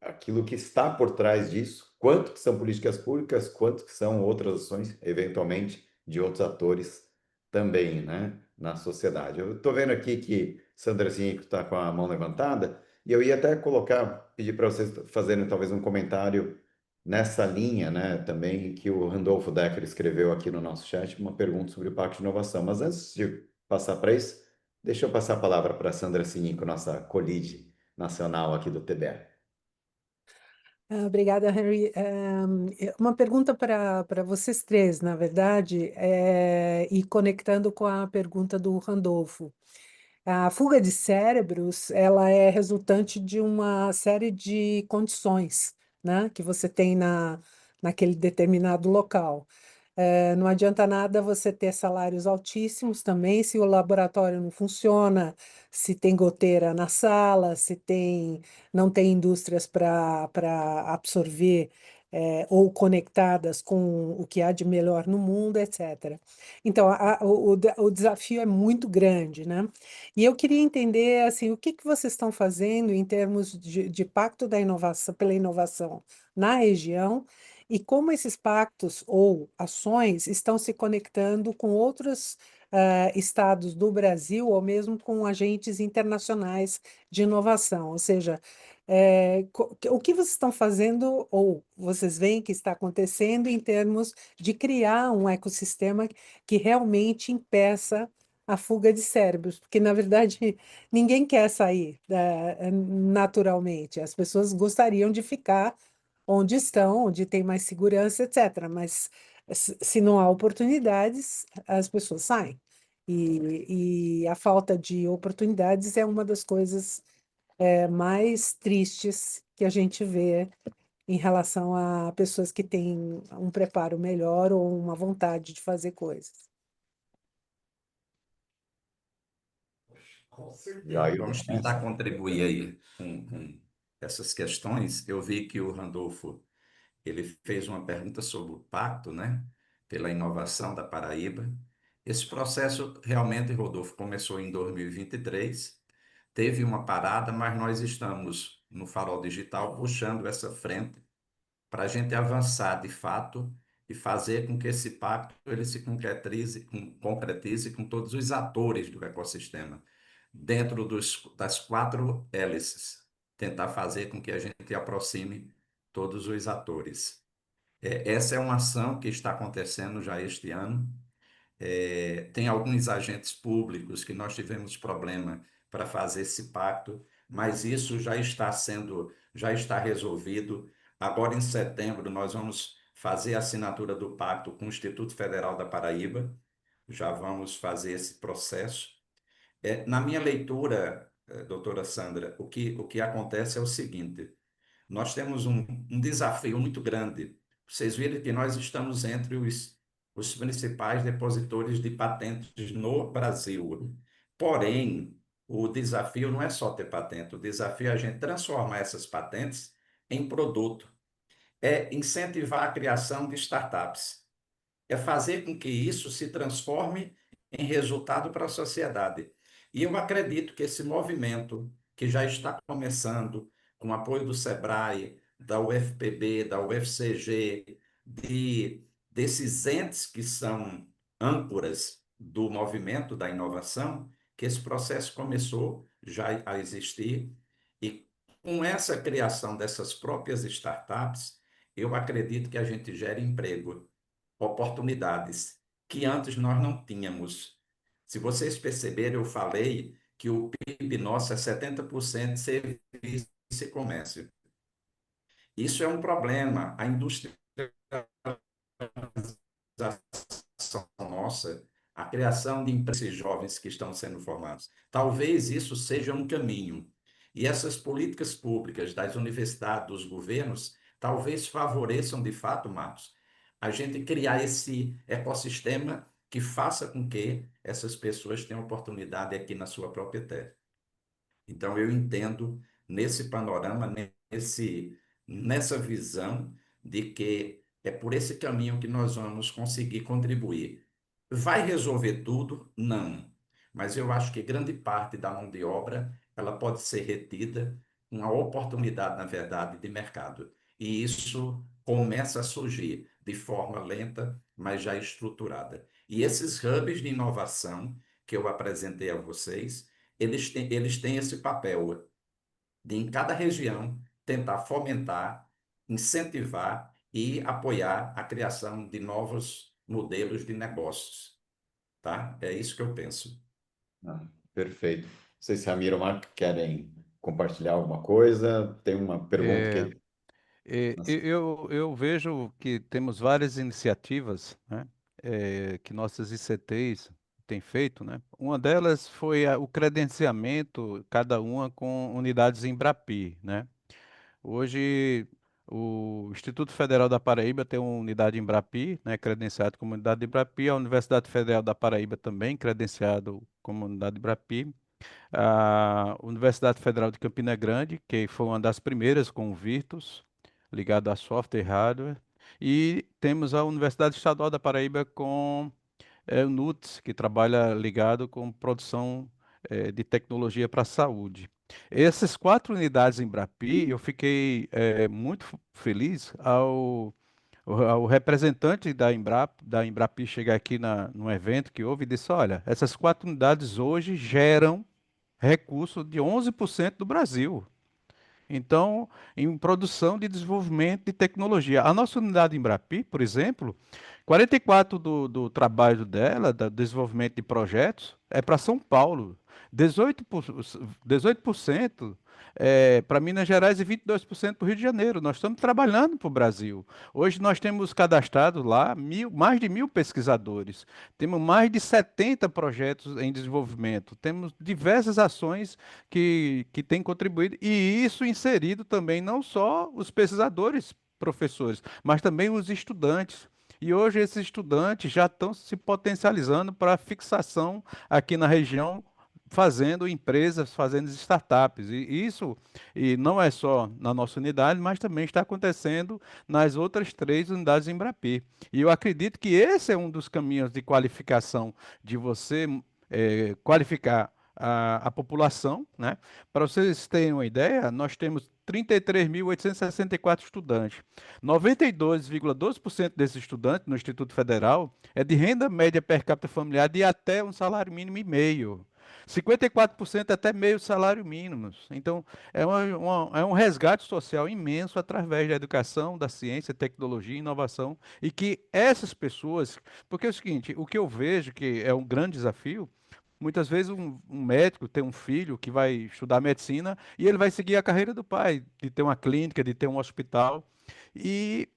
aquilo que está por trás disso, quanto que são políticas públicas, quanto que são outras ações, eventualmente, de outros atores também, né, na sociedade. Eu estou vendo aqui que Sandra Cinco está com a mão levantada, e eu ia até colocar, pedir para vocês fazerem talvez um comentário nessa linha, né, também que o Randolfo Decker escreveu aqui no nosso chat, uma pergunta sobre o Pacto de Inovação. Mas antes de passar para isso, deixa eu passar a palavra para a Sandra Cinco, nossa colleague nacional aqui do TBE. Obrigada, Henry. Uma pergunta para vocês três, na verdade, e conectando com a pergunta do Randolfo. A fuga de cérebros, ela é resultante de uma série de condições, né, que você tem naquele determinado local. Não adianta nada você ter salários altíssimos também se o laboratório não funciona, se tem goteira na sala, não tem indústrias para absorver ou conectadas com o que há de melhor no mundo, etc. Então, o desafio é muito grande, né? E eu queria entender assim, o que que vocês estão fazendo em termos de pacto da inovação, pela inovação na região e como esses pactos ou ações estão se conectando com outros estados do Brasil ou mesmo com agentes internacionais de inovação. Ou seja, o que vocês estão fazendo ou vocês veem que está acontecendo em termos de criar um ecossistema que realmente impeça a fuga de cérebros, porque na verdade ninguém quer sair naturalmente. As pessoas gostariam de ficar onde estão, onde tem mais segurança, etc. Mas se não há oportunidades, as pessoas saem. E a falta de oportunidades é uma das coisas mais tristes que a gente vê em relação a pessoas que têm um preparo melhor ou uma vontade de fazer coisas. Com E certeza. aí, Vamos tentar contribuir aí com essas questões. Eu vi que o Randolfo ele fez uma pergunta sobre o pacto, né, pela inovação da Paraíba. Esse processo realmente, Rodolfo, começou em 2023, teve uma parada, mas nós estamos no Farol Digital puxando essa frente para a gente avançar de fato e fazer com que esse pacto ele se concretize com todos os atores do ecossistema, dentro das quatro hélices, tentar fazer com que a gente aproxime todos os atores. Essa é uma ação que está acontecendo já este ano. Tem alguns agentes públicos que nós tivemos problema para fazer esse pacto, mas isso já está resolvido. Agora, em setembro, nós vamos fazer a assinatura do pacto com o Instituto Federal da Paraíba, já vamos fazer esse processo. Na minha leitura, doutora Sandra, o que acontece é o seguinte: nós temos um desafio muito grande. Vocês viram que nós estamos entre os principais depositores de patentes no Brasil. Porém, o desafio não é só ter patente, o desafio é a gente transformar essas patentes em produto, é incentivar a criação de startups, é fazer com que isso se transforme em resultado para a sociedade. E eu acredito que esse movimento, que já está começando, com o apoio do SEBRAE, da UFPB, da UFCG, desses entes que são âncoras do movimento da inovação, que esse processo começou já a existir e com essa criação dessas próprias startups, eu acredito que a gente gera emprego, oportunidades que antes nós não tínhamos. Se vocês perceberem, eu falei que o PIB nosso é 70% serviço e comércio. Isso é um problema. A industrialização nossa, a criação de empresas jovens que estão sendo formados. Talvez isso seja um caminho. E essas políticas públicas das universidades, dos governos, talvez favoreçam de fato, Marcos, a gente criar esse ecossistema que faça com que essas pessoas tenham oportunidade aqui na sua própria terra. Então, eu entendo nesse panorama, nessa visão de que é por esse caminho que nós vamos conseguir contribuir. Vai resolver tudo? Não. Mas eu acho que grande parte da mão de obra ela pode ser retida, uma oportunidade, na verdade, de mercado. E isso começa a surgir de forma lenta, mas já estruturada. E esses hubs de inovação que eu apresentei a vocês, eles têm esse papel de, em cada região, tentar fomentar, incentivar e apoiar a criação de novos modelos de negócios, tá? É isso que eu penso. Ah, perfeito. Não sei se Ramiro ou Marco querem compartilhar alguma coisa. Tem uma pergunta É, que... eu vejo que temos várias iniciativas, né, que nossas ICTs têm feito, né? Uma delas foi o credenciamento, cada uma com unidades Embrapi, né? Hoje, o Instituto Federal da Paraíba tem uma unidade Embrapi, né, credenciado como unidade Embrapi, a Universidade Federal da Paraíba também credenciado como unidade Embrapi, a Universidade Federal de Campina Grande, que foi uma das primeiras com o Virtus, ligado a software e hardware, e temos a Universidade Estadual da Paraíba com o NUTS, que trabalha ligado com produção de tecnologia para a saúde. Essas quatro unidades em Embrapi, eu fiquei muito feliz ao representante da Embrapi chegar aqui no evento que houve e disse, olha, essas quatro unidades hoje geram recurso de 11% do Brasil. Então, em produção de desenvolvimento de tecnologia. A nossa unidade Embrapi, por exemplo, 44% do trabalho dela, do desenvolvimento de projetos, é para São Paulo. 18% é para Minas Gerais e 22% para o Rio de Janeiro. Nós estamos trabalhando para o Brasil. Hoje nós temos cadastrado lá mais de 1.000 pesquisadores. Temos mais de 70 projetos em desenvolvimento. Temos diversas ações que têm contribuído. E isso inserido também não só os pesquisadores, professores, mas também os estudantes. E hoje esses estudantes já estão se potencializando para fixação aqui na região, fazendo empresas, fazendo startups. E isso não é só na nossa unidade, mas também está acontecendo nas outras 3 unidades Embrapi. E eu acredito que esse é um dos caminhos de qualificação, de você qualificar a população, né? Para vocês terem uma ideia, nós temos 33.864 estudantes. 92,12% desses estudantes no Instituto Federal é de renda média per capita familiar de até um salário mínimo e meio. 54% até meio salário mínimo. Então, é um resgate social imenso através da educação, da ciência, tecnologia e inovação. E que essas pessoas. Porque é o seguinte: o que eu vejo que é um grande desafio. Muitas vezes um médico tem um filho que vai estudar medicina e ele vai seguir a carreira do pai, de ter uma clínica, de ter um hospital. E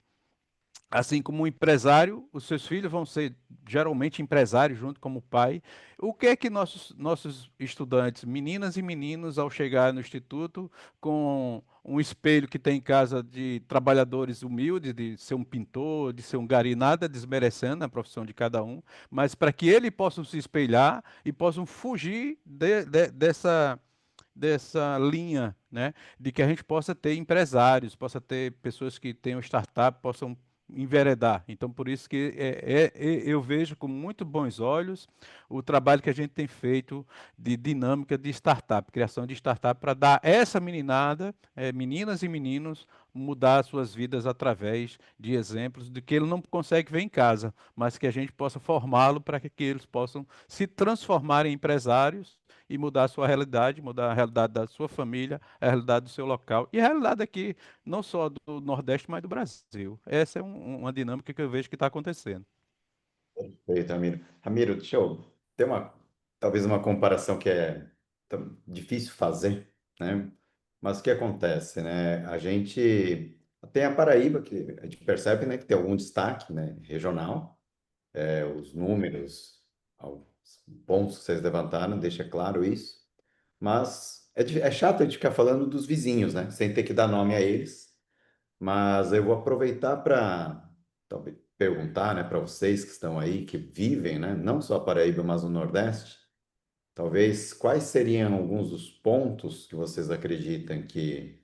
assim como um empresário, os seus filhos vão ser geralmente empresários junto como pai. O que é que nossos estudantes, meninas e meninos, ao chegar no instituto, com um espelho que tem em casa de trabalhadores humildes, de ser um pintor, de ser um gari, nada desmerecendo a profissão de cada um, mas para que eles possam se espelhar e possam fugir dessa linha, né, de que a gente possa ter empresários, possa ter pessoas que tenham startup, possam enveredar. Então, por isso que eu vejo com muito bons olhos o trabalho que a gente tem feito de dinâmica de startup, criação de startup, para dar essa meninada, meninas e meninos, mudar suas vidas através de exemplos de que ele não consegue ver em casa, mas que a gente possa formá-lo para que eles possam se transformar em empresários e mudar a sua realidade, mudar a realidade da sua família, a realidade do seu local e a realidade aqui, não só do Nordeste, mas do Brasil. Essa é uma dinâmica que eu vejo que está acontecendo. Perfeito, Ramiro. Ramiro, deixa eu ter talvez uma comparação que é difícil fazer, né? Mas o que acontece, né? A gente tem a Paraíba, que a gente percebe, né, que tem algum destaque, né, regional, os números, os pontos que vocês levantaram, deixa claro isso. Mas é chato a gente ficar falando dos vizinhos, né? Sem ter que dar nome a eles. Mas eu vou aproveitar para talvez perguntar, né, para vocês que estão aí, que vivem, né, não só a Paraíba, mas o Nordeste, talvez quais seriam alguns dos pontos que vocês acreditam que,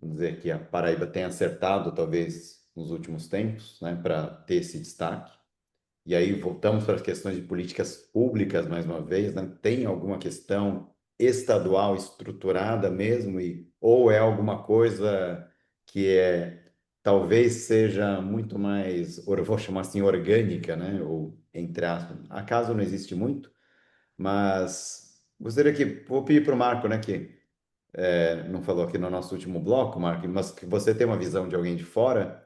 vamos dizer, que a Paraíba tem acertado, talvez, nos últimos tempos, né, para ter esse destaque? E aí voltamos para as questões de políticas públicas mais uma vez, né? Tem alguma questão estadual estruturada mesmo ou é alguma coisa que talvez seja muito mais, ou eu vou chamar assim, orgânica, né? Ou entre aspas, acaso não existe muito, mas gostaria que vou pedir para o Marco, né, que não falou aqui no nosso último bloco, Marco, mas que você tem uma visão de alguém de fora.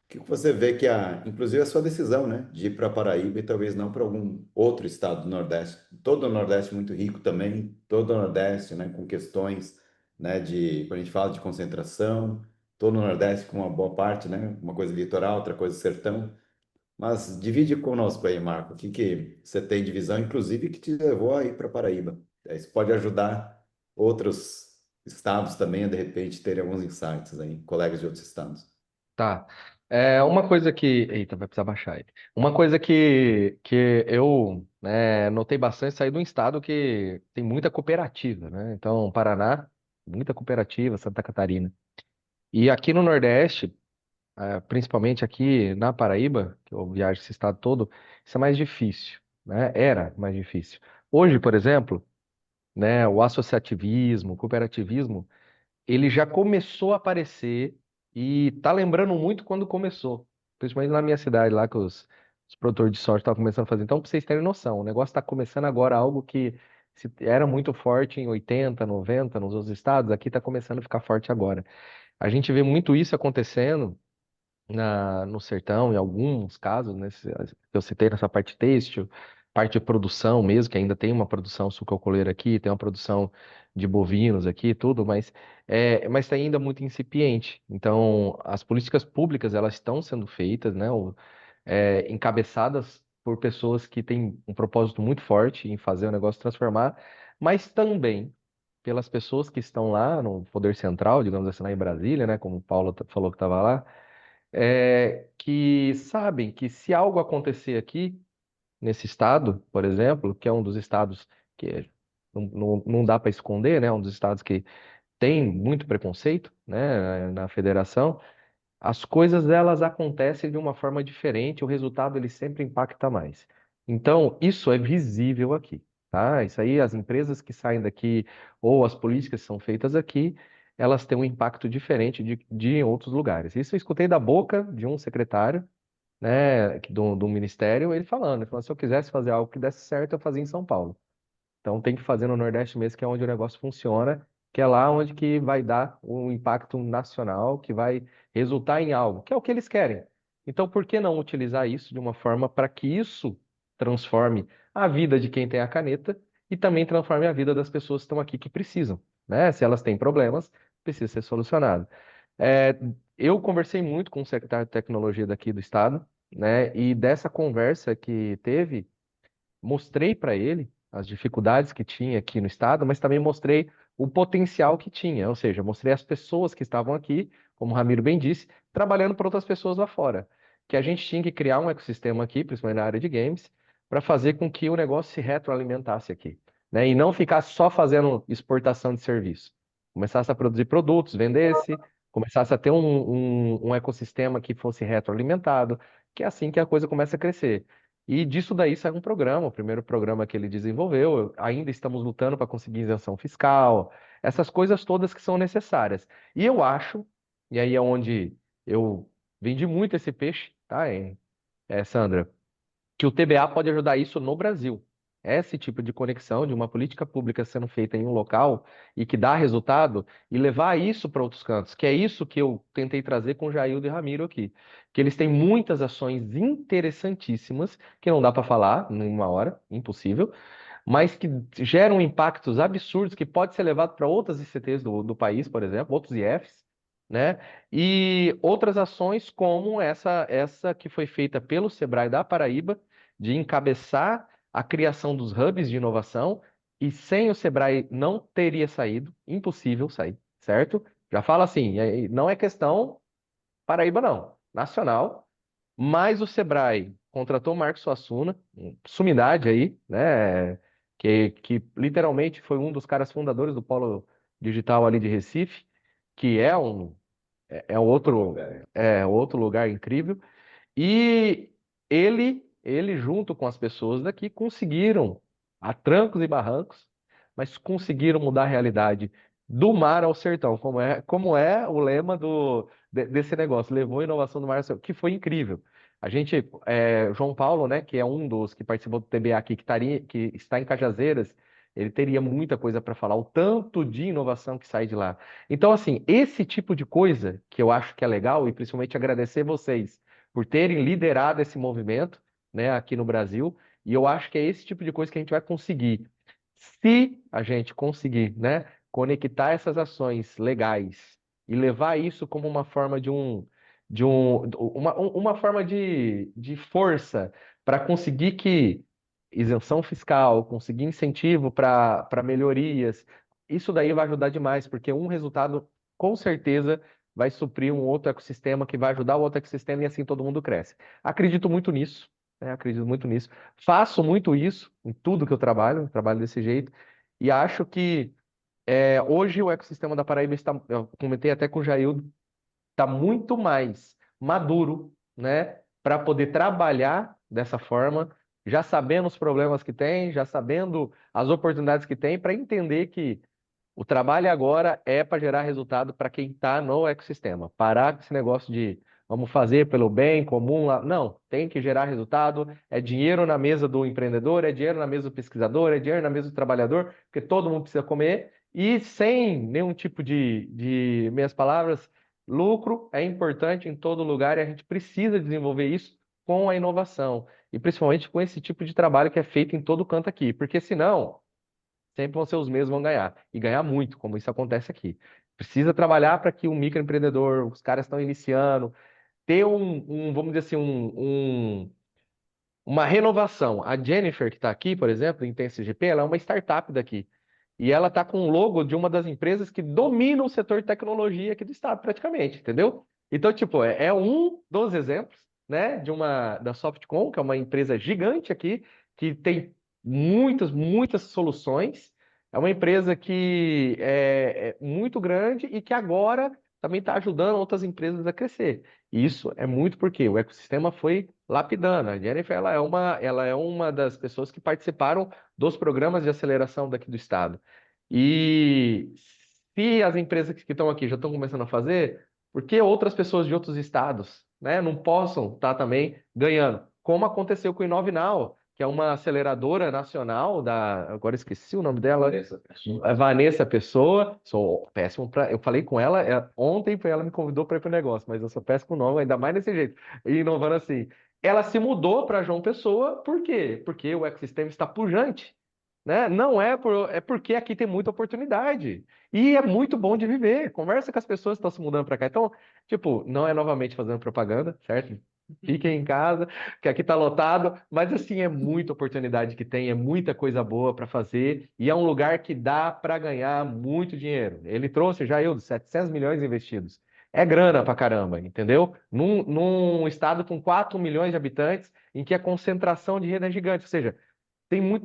O que você vê que inclusive a sua decisão, né, de ir para Paraíba e talvez não para algum outro estado do Nordeste. Todo o Nordeste muito rico também, todo o Nordeste, né, com questões, né, quando a gente fala de concentração, todo o Nordeste com uma boa parte, né, uma coisa litoral, outra coisa sertão. Mas divide conosco aí, Marco, o que que você tem de visão, inclusive que te levou a ir para Paraíba. Isso pode ajudar outros estados também a de repente terem alguns insights aí, colegas de outros estados. Tá. Uma coisa que. Eita, vai precisar baixar ele. Uma coisa que eu, né, notei bastante, sair de um estado que tem muita cooperativa, né? Então, Paraná, muita cooperativa, Santa Catarina. E aqui no Nordeste, principalmente aqui na Paraíba, que eu viajo esse estado todo, isso é mais difícil, né? Era mais difícil. Hoje, por exemplo, né, o associativismo, o cooperativismo ele já começou a aparecer e tá lembrando muito quando começou. Principalmente na minha cidade, lá que os produtores de soja estavam começando a fazer. Então, para vocês terem noção, o negócio está começando agora algo que era muito forte em 80, 90 nos outros estados, aqui está começando a ficar forte agora. A gente vê muito isso acontecendo no sertão, em alguns casos, né, que eu citei nessa parte têxtil, parte de produção mesmo, que ainda tem uma produção sucroalcooleira aqui, tem uma produção de bovinos aqui, tudo, mas está ainda muito incipiente. Então, as políticas públicas, elas estão sendo feitas, né, encabeçadas por pessoas que têm um propósito muito forte em fazer o negócio transformar, mas também pelas pessoas que estão lá no poder central, digamos assim, lá em Brasília, né, como o Paulo falou que estava lá, que sabem que se algo acontecer aqui, nesse estado, por exemplo, que é um dos estados que não dá para esconder, né? Um dos estados que tem muito preconceito, né? Na federação, as coisas elas acontecem de uma forma diferente, o resultado ele sempre impacta mais. Então, isso é visível aqui, tá? Isso aí, as empresas que saem daqui ou as políticas que são feitas aqui, elas têm um impacto diferente de em outros lugares. Isso eu escutei da boca de um secretário, né, do ministério, ele falou, se eu quisesse fazer algo que desse certo, eu fazia em São Paulo. Então tem que fazer no Nordeste mesmo, que é onde o negócio funciona, que é lá onde que vai dar um impacto nacional, que vai resultar em algo, que é o que eles querem. Então por que não utilizar isso de uma forma para que isso transforme a vida de quem tem a caneta e também transforme a vida das pessoas que estão aqui que precisam, né? Se elas têm problemas, precisa ser solucionado. É, eu conversei muito com o secretário de tecnologia daqui do estado, né? E dessa conversa que teve mostrei para ele as dificuldades que tinha aqui no estado, mas também mostrei o potencial que tinha, ou seja, mostrei as pessoas que estavam aqui, como o Ramiro bem disse, trabalhando para outras pessoas lá fora. Que a gente tinha que criar um ecossistema aqui, principalmente na área de games, para fazer com que o negócio se retroalimentasse aqui, né? E não ficar só fazendo exportação de serviço. Começasse a produzir produtos, vendesse, começasse a ter um ecossistema que fosse retroalimentado, que é assim que a coisa começa a crescer. E disso daí saiu um programa, o primeiro programa que ele desenvolveu. Ainda estamos lutando para conseguir isenção fiscal, essas coisas todas que são necessárias. E eu acho, e aí é onde eu vendi muito esse peixe, tá, Sandra? Que o TBA pode ajudar isso no Brasil. esse tipo de conexão de uma política pública sendo feita em um local e que dá resultado e levar isso para outros cantos, que é isso que eu tentei trazer com o Jaildo e Ramiro aqui, que eles têm muitas ações interessantíssimas que não dá para falar em uma hora, impossível, mas que geram impactos absurdos que pode ser levado para outras ICTs do país, por exemplo, outros IFs, né? E outras ações como essa que foi feita pelo Sebrae da Paraíba, de encabeçar a criação dos hubs de inovação, e sem o Sebrae não teria saído, impossível sair, certo? Já fala assim, não é questão Paraíba não, nacional, mas o Sebrae contratou o Marcos Suassuna, sumidade aí, né? Que literalmente foi um dos caras fundadores do Polo Digital ali de Recife, que é outro lugar incrível. E ele junto com as pessoas daqui conseguiram, a trancos e barrancos, mas conseguiram mudar a realidade do mar ao sertão, como é o lema desse negócio, levou a inovação do mar ao sertão, que foi incrível. A gente, João Paulo, né, que é um dos que participou do TBA aqui, que está em Cajazeiras, ele teria muita coisa para falar, o tanto de inovação que sai de lá. Então, assim, esse tipo de coisa que eu acho que é legal, e principalmente agradecer vocês por terem liderado esse movimento, né, aqui no Brasil. E eu acho que é esse tipo de coisa que a gente vai conseguir. Se a gente conseguir, né, conectar essas ações legais e levar isso como uma forma uma forma de força para conseguir que isenção fiscal, conseguir incentivo para melhorias, isso daí vai ajudar demais, porque um resultado, com certeza, vai suprir um outro ecossistema que vai ajudar o outro ecossistema e assim todo mundo cresce. Acredito muito nisso, né? Acredito muito nisso. Faço muito isso em tudo que eu trabalho desse jeito, e acho que hoje o ecossistema da Paraíba está, eu comentei até com o Jaildo, está muito mais maduro, né, para poder trabalhar dessa forma, já sabendo os problemas que tem, já sabendo as oportunidades que tem, para entender que o trabalho agora é para gerar resultado para quem está no ecossistema. Parar com esse negócio de vamos fazer pelo bem comum lá. Não, tem que gerar resultado. É dinheiro na mesa do empreendedor, é dinheiro na mesa do pesquisador, é dinheiro na mesa do trabalhador, porque todo mundo precisa comer. E sem nenhum tipo de meias palavras, lucro é importante em todo lugar e a gente precisa desenvolver isso com a inovação. E principalmente com esse tipo de trabalho que é feito em todo canto aqui. Porque senão sempre vão ser os mesmos que vão ganhar. E ganhar muito, como isso acontece aqui. Precisa trabalhar para que o microempreendedor, os caras estão iniciando, ter vamos dizer assim, uma renovação. A Jennifer, que está aqui, por exemplo, em TCGP, ela é uma startup daqui. E ela está com o logo de uma das empresas que domina o setor de tecnologia aqui do estado, praticamente, entendeu? Então, tipo, é um dos exemplos, né, da Softcom, que é uma empresa gigante aqui, que tem muitas, muitas soluções. É uma empresa que é muito grande e que agora também está ajudando outras empresas a crescer. E isso é muito porque o ecossistema foi lapidando. A Jennifer, ela é uma das pessoas que participaram dos programas de aceleração daqui do estado. E se as empresas que estão aqui já estão começando a fazer, por que outras pessoas de outros estados, né, não possam estar também ganhando? Como aconteceu com o InoviNow, que é uma aceleradora nacional agora esqueci o nome dela, a Vanessa Pessoa. Sou péssimo eu falei com ela, ontem ela me convidou para ir para o negócio, mas eu sou péssimo com o nome, ainda mais desse jeito, e inovando assim. Ela se mudou para João Pessoa, por quê? Porque o ecossistema está pujante, né? Não é porque aqui tem muita oportunidade e é muito bom de viver. Conversa com as pessoas que estão se mudando para cá. Então, tipo, não é novamente fazendo propaganda, certo? Fiquem em casa, que aqui está lotado, mas assim é muita oportunidade que tem, é muita coisa boa para fazer e é um lugar que dá para ganhar muito dinheiro. Ele trouxe já 700 milhões investidos. É grana pra caramba, entendeu? Num estado com 4 milhões de habitantes, em que a concentração de renda é gigante, ou seja, tem muito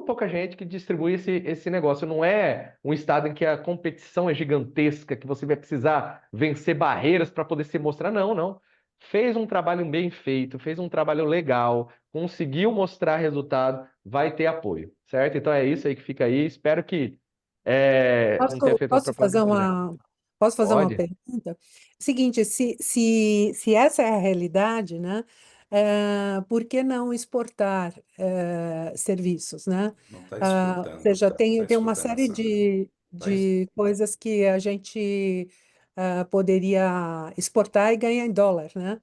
pouca gente que distribui esse negócio. Não é um estado em que a competição é gigantesca, que você vai precisar vencer barreiras para poder se mostrar. Não, não. Fez um trabalho bem feito, fez um trabalho legal, conseguiu mostrar resultado, vai ter apoio, certo? Então é isso aí que fica aí. Espero que não tenha Posso, feito uma posso fazer propaganda, né? uma, posso fazer uma Pode. pergunta? Seguinte, se essa é a realidade, né? por que não exportar serviços, né? Não está Ou seja, escutando, tem uma série Sandra. Tá es- de coisas que a gente poderia exportar e ganhar em dólar, né?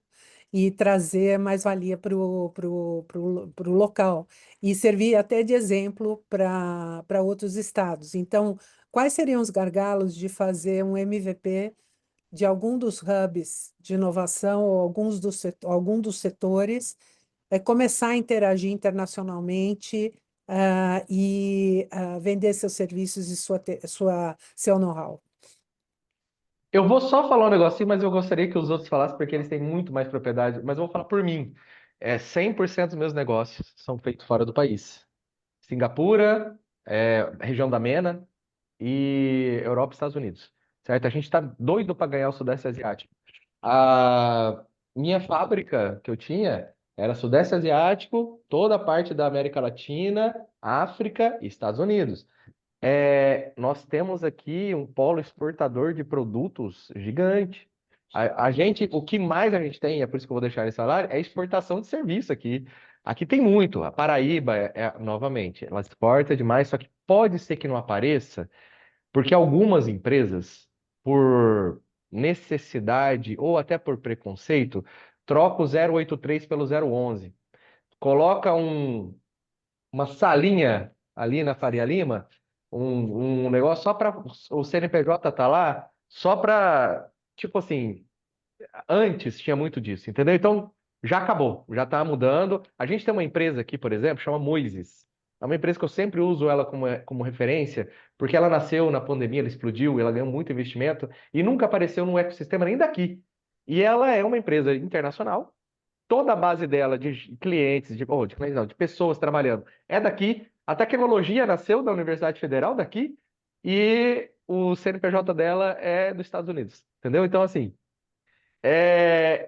E trazer mais-valia pro local. E servir até de exemplo para outros estados. Então, quais seriam os gargalos de fazer um MVP de algum dos hubs de inovação ou algum dos setores, começar a interagir internacionalmente e vender seus serviços e seu know-how? Eu vou só falar um negocinho, mas eu gostaria que os outros falassem, porque eles têm muito mais propriedade. Mas eu vou falar por mim. 100% dos meus negócios são feitos fora do país. Singapura, região da MENA e Europa e Estados Unidos. Certo? A gente está doido para ganhar o Sudeste Asiático. A minha fábrica que eu tinha era Sudeste Asiático, toda a parte da América Latina, África e Estados Unidos. Nós temos aqui um polo exportador de produtos gigante. O que mais a gente tem, é por isso que eu vou deixar esse salário, é exportação de serviço aqui. Aqui tem muito. A Paraíba, novamente, ela exporta demais, só que pode ser que não apareça, porque algumas empresas, por necessidade ou até por preconceito, trocam o 083 pelo 011. Coloca uma salinha ali na Faria Lima, um negócio só para o CNPJ tá lá, só para, tipo assim, antes tinha muito disso, entendeu? Então já acabou, já está mudando. A gente tem uma empresa aqui, por exemplo, chama Moises. É uma empresa que eu sempre uso ela como referência, porque ela nasceu na pandemia, ela explodiu, ela ganhou muito investimento e nunca apareceu no ecossistema nem daqui. E ela é uma empresa internacional, toda a base dela de clientes, clientes não, de pessoas trabalhando é daqui. A tecnologia nasceu da Universidade Federal daqui e o CNPJ dela é dos Estados Unidos, entendeu? Então, assim,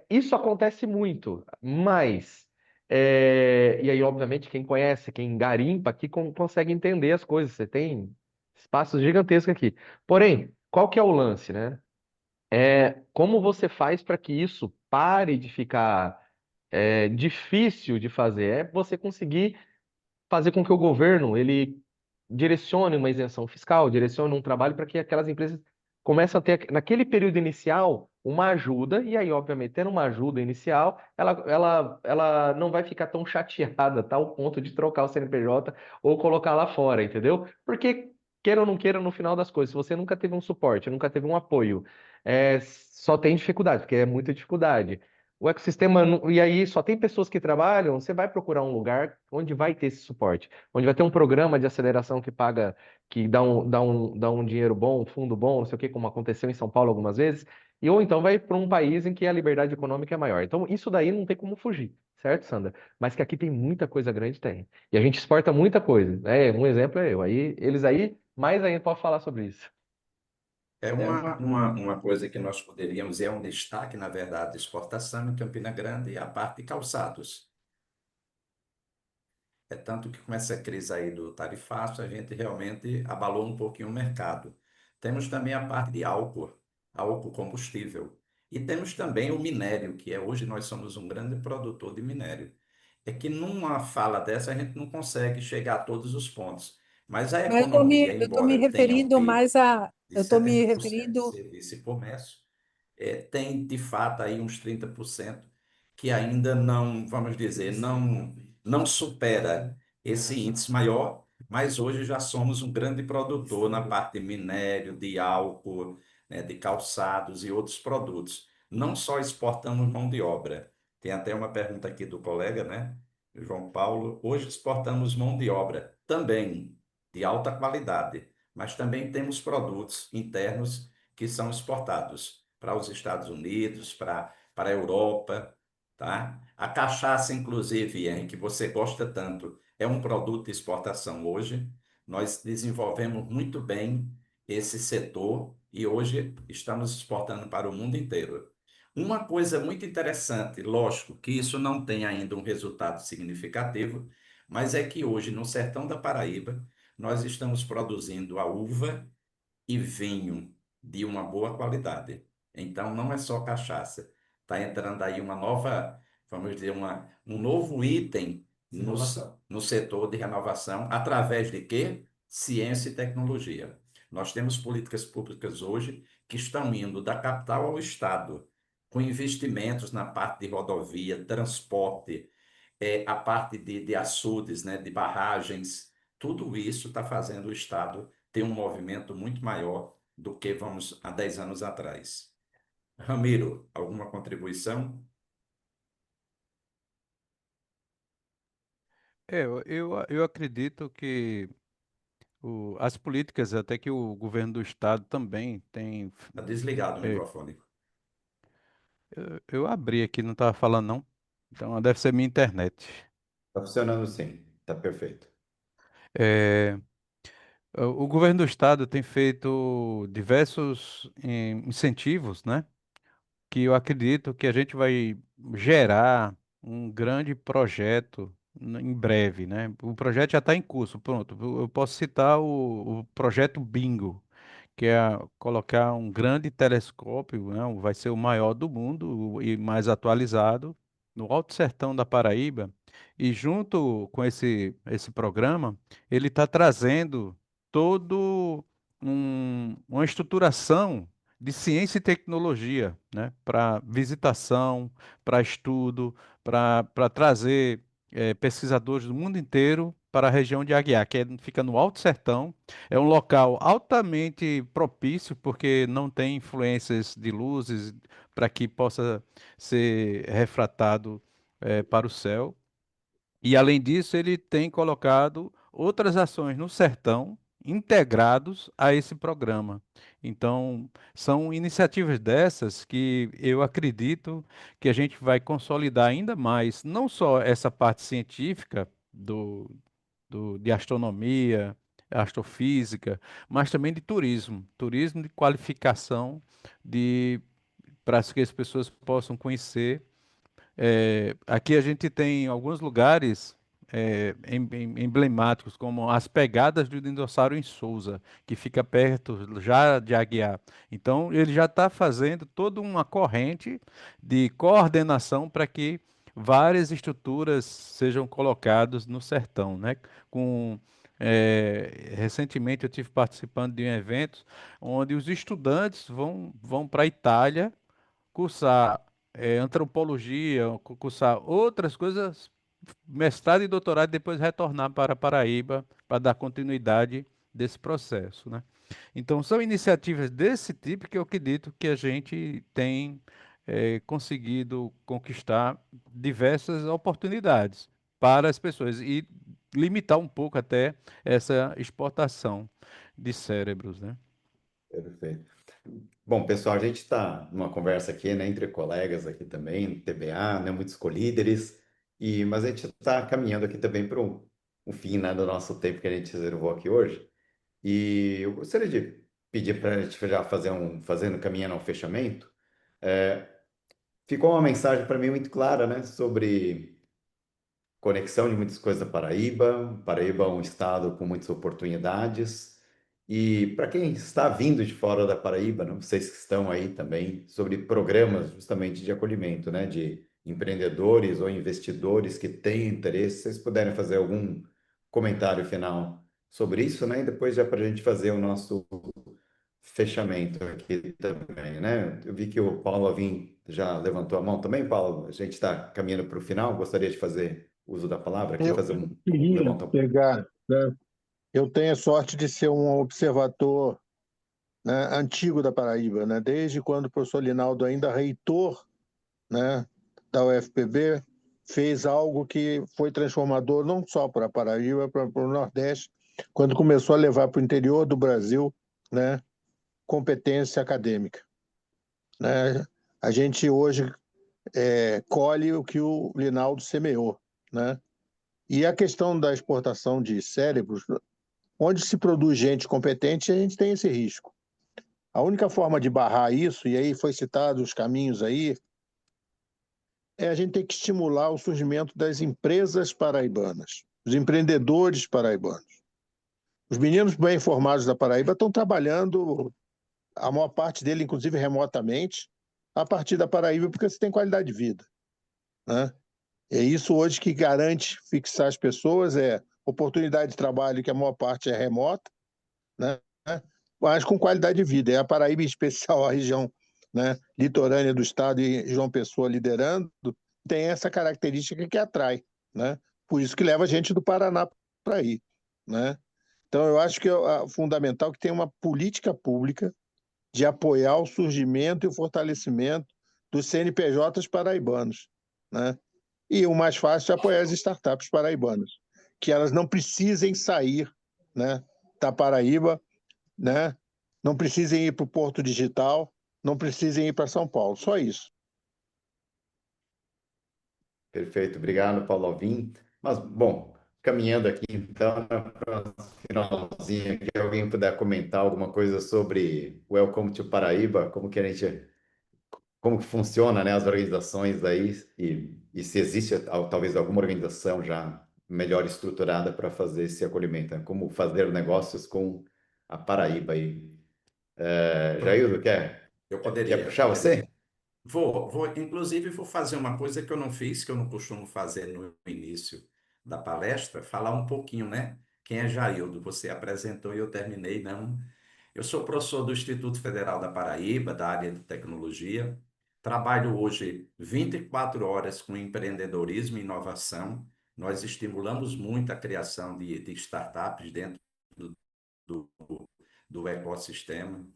isso acontece muito, mas e aí, obviamente, quem conhece, quem garimpa aqui consegue entender as coisas. Você tem espaços gigantescos aqui. Porém, qual que é o lance, né? Como você faz para que isso pare de ficar difícil de fazer? É você conseguir fazer com que o governo ele direcione uma isenção fiscal, direcione um trabalho para que aquelas empresas comecem a ter, naquele período inicial, uma ajuda, e aí, obviamente, tendo uma ajuda inicial, ela não vai ficar tão chateada, tá, ao ponto de trocar o CNPJ ou colocar lá fora, entendeu? Porque, queira ou não queira, no final das coisas, se você nunca teve um suporte, nunca teve um apoio, só tem dificuldade, porque é muita dificuldade. O ecossistema, e aí só tem pessoas que trabalham, você vai procurar um lugar onde vai ter esse suporte, onde vai ter um programa de aceleração que paga, que dá um dinheiro bom, um fundo bom, não sei o quê, como aconteceu em São Paulo algumas vezes, ou então vai para um país em que a liberdade econômica é maior. Então, isso daí não tem como fugir, certo, Sandra? Mas que aqui tem muita coisa grande, tem. E a gente exporta muita coisa. Um exemplo é eu. Aí, eles aí, mais ainda podem falar sobre isso. É uma coisa que nós poderíamos, é um destaque, na verdade, de exportação em Campina Grande, é a parte de calçados. É tanto que com essa crise aí do tarifaço, a gente realmente abalou um pouquinho o mercado. Temos também a parte de álcool, álcool combustível. E temos também o minério, que hoje nós somos um grande produtor de minério. É que numa fala dessa a gente não consegue chegar a todos os pontos. Mas a Mas economia, eu estou me embora tenha um referindo PIB mais a, de eu estou me 70% de referindo, serviço e comércio, tem de fato aí uns 30% que ainda não, vamos dizer, não supera esse índice maior, mas hoje já somos um grande produtor na parte de minério, de álcool, né, de calçados e outros produtos. Não só exportamos mão de obra. Tem até uma pergunta aqui do colega, né, João Paulo. Hoje exportamos mão de obra também de alta qualidade, mas também temos produtos internos que são exportados para os Estados Unidos, para a Europa, tá? A cachaça, inclusive, em que você gosta tanto, é um produto de exportação hoje. Nós desenvolvemos muito bem esse setor e hoje estamos exportando para o mundo inteiro. Uma coisa muito interessante, lógico que isso não tem ainda um resultado significativo, mas é que hoje, no sertão da Paraíba, nós estamos produzindo a uva e vinho de uma boa qualidade. Então, não é só cachaça. Está entrando aí uma nova, vamos dizer, um novo item Inovação. no setor de renovação, através de quê? Ciência e tecnologia. Nós temos políticas públicas hoje que estão indo da capital ao estado, com investimentos na parte de rodovia, transporte, a parte de açudes, né, de barragens. Tudo isso está fazendo o estado ter um movimento muito maior do que vamos há 10 anos atrás. Ramiro, alguma contribuição? Eu acredito que as políticas, até que o governo do estado também tem. Está desligado o é, microfone. eu abri aqui, não estava falando não. Então deve ser minha internet. Está funcionando sim, está perfeito. É, o governo do estado tem feito diversos incentivos, né? Que eu acredito que a gente vai gerar um grande projeto em breve, né? O projeto já está em curso, pronto. Eu posso citar o projeto Bingo, que é colocar um grande telescópio, né? Vai ser o maior do mundo e mais atualizado no Alto Sertão da Paraíba. E junto com esse programa, ele está trazendo todo uma estruturação de ciência e tecnologia, né? Para visitação, para estudo, para trazer pesquisadores do mundo inteiro para a região de Aguiar, que fica no Alto Sertão. É um local altamente propício, porque não tem influências de luzes para que possa ser refratado para o céu. E, além disso, ele tem colocado outras ações no sertão integrados a esse programa. Então, são iniciativas dessas que eu acredito que a gente vai consolidar ainda mais, não só essa parte científica de astronomia, astrofísica, mas também de turismo, turismo de qualificação de para que as pessoas possam conhecer. Aqui a gente tem alguns lugares emblemáticos, como as pegadas do dinossauro em Souza, que fica perto já de Aguiar. Então, ele já está fazendo toda uma corrente de coordenação para que várias estruturas sejam colocadas no sertão, né? Recentemente eu tive participando de um evento onde os estudantes vão para a Itália cursar antropologia, cursar outras coisas, mestrado e doutorado, e depois retornar para Paraíba para dar continuidade desse processo, né? Então, são iniciativas desse tipo que eu acredito que a gente tem conseguido conquistar diversas oportunidades para as pessoas e limitar um pouco até essa exportação de cérebros, né? Perfeito. Bom, pessoal, a gente está numa conversa aqui, né, entre colegas aqui também, no TBA, né, muitos colíderes, mas a gente está caminhando aqui também para o fim, né, do nosso tempo que a gente reservou aqui hoje. E eu gostaria de pedir para a gente já fazendo, caminhando ao fechamento. É, ficou uma mensagem para mim muito clara, né, sobre conexão de muitas coisas da Paraíba. Paraíba é um estado com muitas oportunidades. E para quem está vindo de fora da Paraíba, né, vocês que estão aí também, sobre programas justamente de acolhimento, né, de empreendedores ou investidores que têm interesse, se vocês puderem fazer algum comentário final sobre isso, né, e depois já para a gente fazer o nosso fechamento aqui também, né? Eu vi que o Paulo Avim já levantou a mão também, Paulo. A gente está caminhando para o final. Gostaria de fazer uso da palavra aqui, Eu fazer um queria levantamento. pegar, né? Eu tenho a sorte de ser um observador, né, antigo da Paraíba, né? Desde quando o professor Linaldo, ainda reitor, né, da UFPB, fez algo que foi transformador não só para a Paraíba, para o Nordeste, quando começou a levar para o interior do Brasil, né, competência acadêmica, né? A gente hoje colhe o que o Linaldo semeou, né? E a questão da exportação de cérebros, onde se produz gente competente, a gente tem esse risco. A única forma de barrar isso, e aí foi citado os caminhos aí, é a gente ter que estimular o surgimento das empresas paraibanas, os empreendedores paraibanos. Os meninos bem formados da Paraíba estão trabalhando, a maior parte dele, inclusive remotamente, a partir da Paraíba, porque você tem qualidade de vida, né? É isso hoje que garante fixar as pessoas, oportunidade de trabalho, que a maior parte é remota, né? Mas com qualidade de vida. É a Paraíba, em especial, a região, né, litorânea do estado e João Pessoa liderando, tem essa característica que atrai, né? Por isso que leva gente do Paraná para aí, né? Então, eu acho que é fundamental que tenha uma política pública de apoiar o surgimento e o fortalecimento dos CNPJs paraibanos, né? E o mais fácil é apoiar as startups paraibanas, que elas não precisem sair, né, da Paraíba, né? Não precisem ir para o Porto Digital, não precisem ir para São Paulo, só isso. Perfeito, obrigado, Paulo Alvim. Mas, bom, caminhando aqui, então, para o finalzinho, que alguém puder comentar alguma coisa sobre Welcome to Paraíba, como que funciona, né, as organizações aí, e se existe talvez alguma organização já melhor estruturada para fazer esse acolhimento, né? Como fazer negócios com a Paraíba aí. Jaildo, Eu quer poderia, puxar você? poderia. Inclusive, vou fazer uma coisa que eu não fiz, que eu não costumo fazer no início da palestra, falar um pouquinho, né? Quem é Jaildo? Você apresentou e eu terminei, não. Eu sou professor do Instituto Federal da Paraíba, da área de tecnologia. Trabalho hoje 24 horas com empreendedorismo e inovação. Nós estimulamos muito a criação de startups dentro do, do, do ecossistema.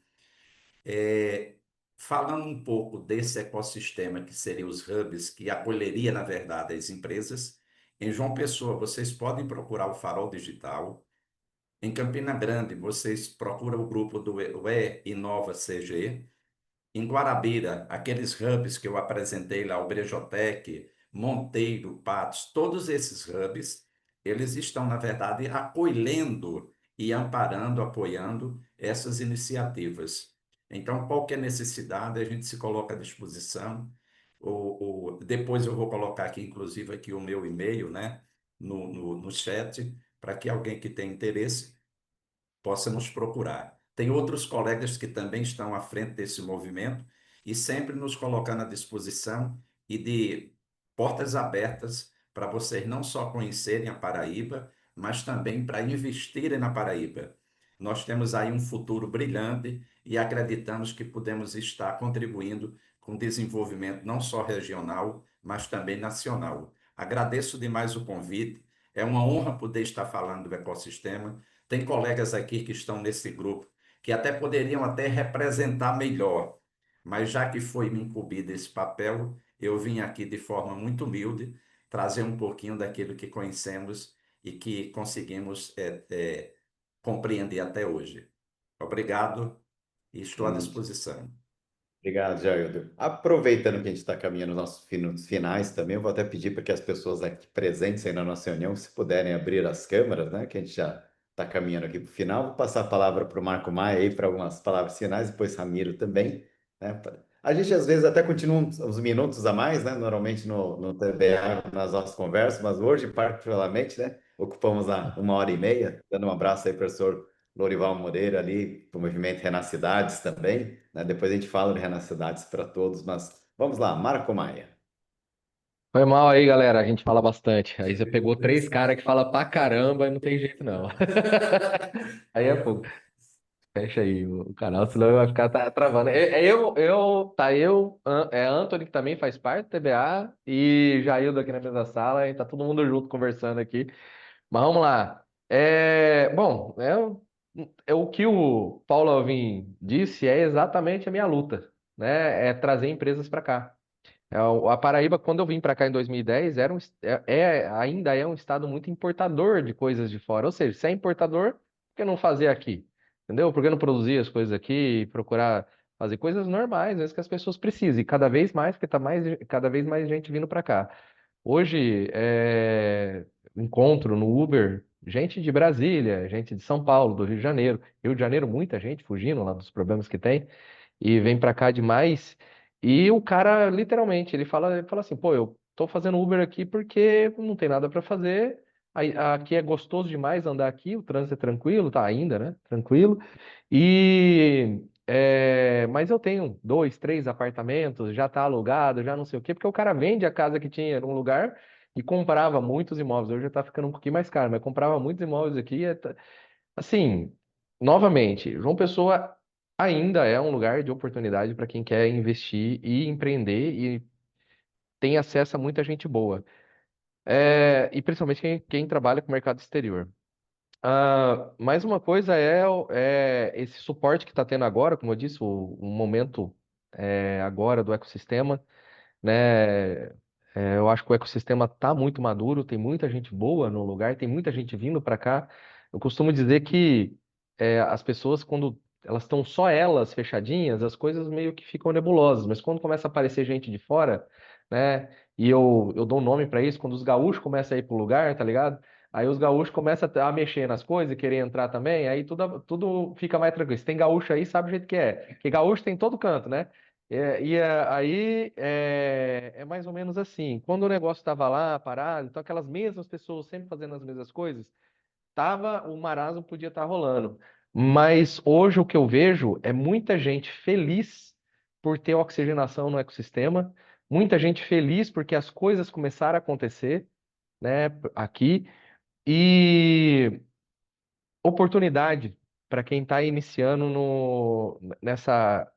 É, falando um pouco desse ecossistema que seriam os hubs, que acolheria, na verdade, as empresas, em João Pessoa, vocês podem procurar o Farol Digital. Em Campina Grande, vocês procuram o grupo do Inova CG. Em Guarabira, aqueles hubs que eu apresentei lá, o Brejotec, Monteiro, Patos, todos esses hubs, eles estão, na verdade, acolhendo e amparando, apoiando essas iniciativas. Então, qualquer necessidade, a gente se coloca à disposição. Depois eu vou colocar aqui, inclusive, aqui o meu e-mail, né, no chat, para que alguém que tenha interesse possa nos procurar. Tem outros colegas que também estão à frente desse movimento e sempre nos colocando à disposição e de portas abertas para vocês não só conhecerem a Paraíba, mas também para investirem na Paraíba. Nós temos aí um futuro brilhante e acreditamos que podemos estar contribuindo com o desenvolvimento não só regional, mas também nacional. Agradeço demais o convite. É uma honra poder estar falando do ecossistema. Tem colegas aqui que estão nesse grupo que até poderiam até representar melhor, mas já que foi me incumbido esse papel, eu vim aqui de forma muito humilde trazer um pouquinho daquilo que conhecemos e que conseguimos compreender até hoje. Obrigado e estou à disposição. Obrigado, Jaildo. Aproveitando que a gente está caminhando nos nossos minutos finais também, eu vou até pedir para que as pessoas aqui presentes aí na nossa reunião, se puderem abrir as câmeras, né? Que a gente já está caminhando aqui para o final. Vou passar a palavra para o Marco Maia aí para algumas palavras finais, depois Ramiro também, né? A gente às vezes até continua uns minutos a mais, né? Normalmente no TBA, nas nossas conversas, mas hoje, particularmente, né? Ocupamos 1 hora e meia. Dando um abraço aí, professor Lorival Moreira ali, do movimento Renacidades também, né? Depois a gente fala de Renacidades para todos, mas vamos lá, Marco Maia. Foi mal aí, galera. A gente fala bastante. Aí você pegou três caras que falam pra caramba e não tem jeito, não. Aí é fogo. Fecha aí o canal, senão vai ficar travando. Anthony que também faz parte do TBA e Jaildo aqui na mesma sala, e tá todo mundo junto conversando aqui. Mas vamos lá. Bom, o que o Paulo Alvim disse é exatamente a minha luta, né? É trazer empresas para cá. A Paraíba, quando eu vim para cá em 2010, ainda é um estado muito importador de coisas de fora. Ou seja, se é importador, por que não fazer aqui? Entendeu? Por que não produzir as coisas aqui e procurar fazer coisas normais, vezes que as pessoas precisam? E cada vez mais, porque cada vez mais gente vindo para cá. Hoje, encontro no Uber gente de Brasília, gente de São Paulo, do Rio de Janeiro. Rio de Janeiro, muita gente fugindo lá dos problemas que tem e vem pra cá demais. E o cara, literalmente, ele fala assim, pô, eu tô fazendo Uber aqui porque não tem nada pra fazer. Aqui é gostoso demais andar aqui, o trânsito é tranquilo, tá ainda, né? Tranquilo. Mas eu tenho 2, 3 apartamentos, já tá alugado, já não sei o quê, porque o cara vende a casa que tinha num lugar e comprava muitos imóveis. Hoje já está ficando um pouquinho mais caro, mas comprava muitos imóveis aqui. Assim, novamente, João Pessoa ainda é um lugar de oportunidade para quem quer investir e empreender e tem acesso a muita gente boa. E principalmente quem trabalha com o mercado exterior. Mais uma coisa é esse suporte que está tendo agora, como eu disse, o momento agora do ecossistema, né? Eu acho que o ecossistema está muito maduro, tem muita gente boa no lugar, tem muita gente vindo para cá. Eu costumo dizer que as pessoas, quando elas estão só elas fechadinhas, as coisas meio que ficam nebulosas, mas quando começa a aparecer gente de fora, né? E eu dou um nome para isso, quando os gaúchos começam a ir pro lugar, tá ligado? Aí os gaúchos começam a mexer nas coisas e querer entrar também, aí tudo fica mais tranquilo. Se tem gaúcho aí, sabe o jeito que é. Porque gaúcho tem em todo canto, né? Aí é mais ou menos assim. Quando o negócio estava lá parado, então aquelas mesmas pessoas sempre fazendo as mesmas coisas, o marasmo podia estar rolando. Mas hoje o que eu vejo é muita gente feliz por ter oxigenação no ecossistema, muita gente feliz porque as coisas começaram a acontecer, né, aqui, e oportunidade para quem está iniciando nessa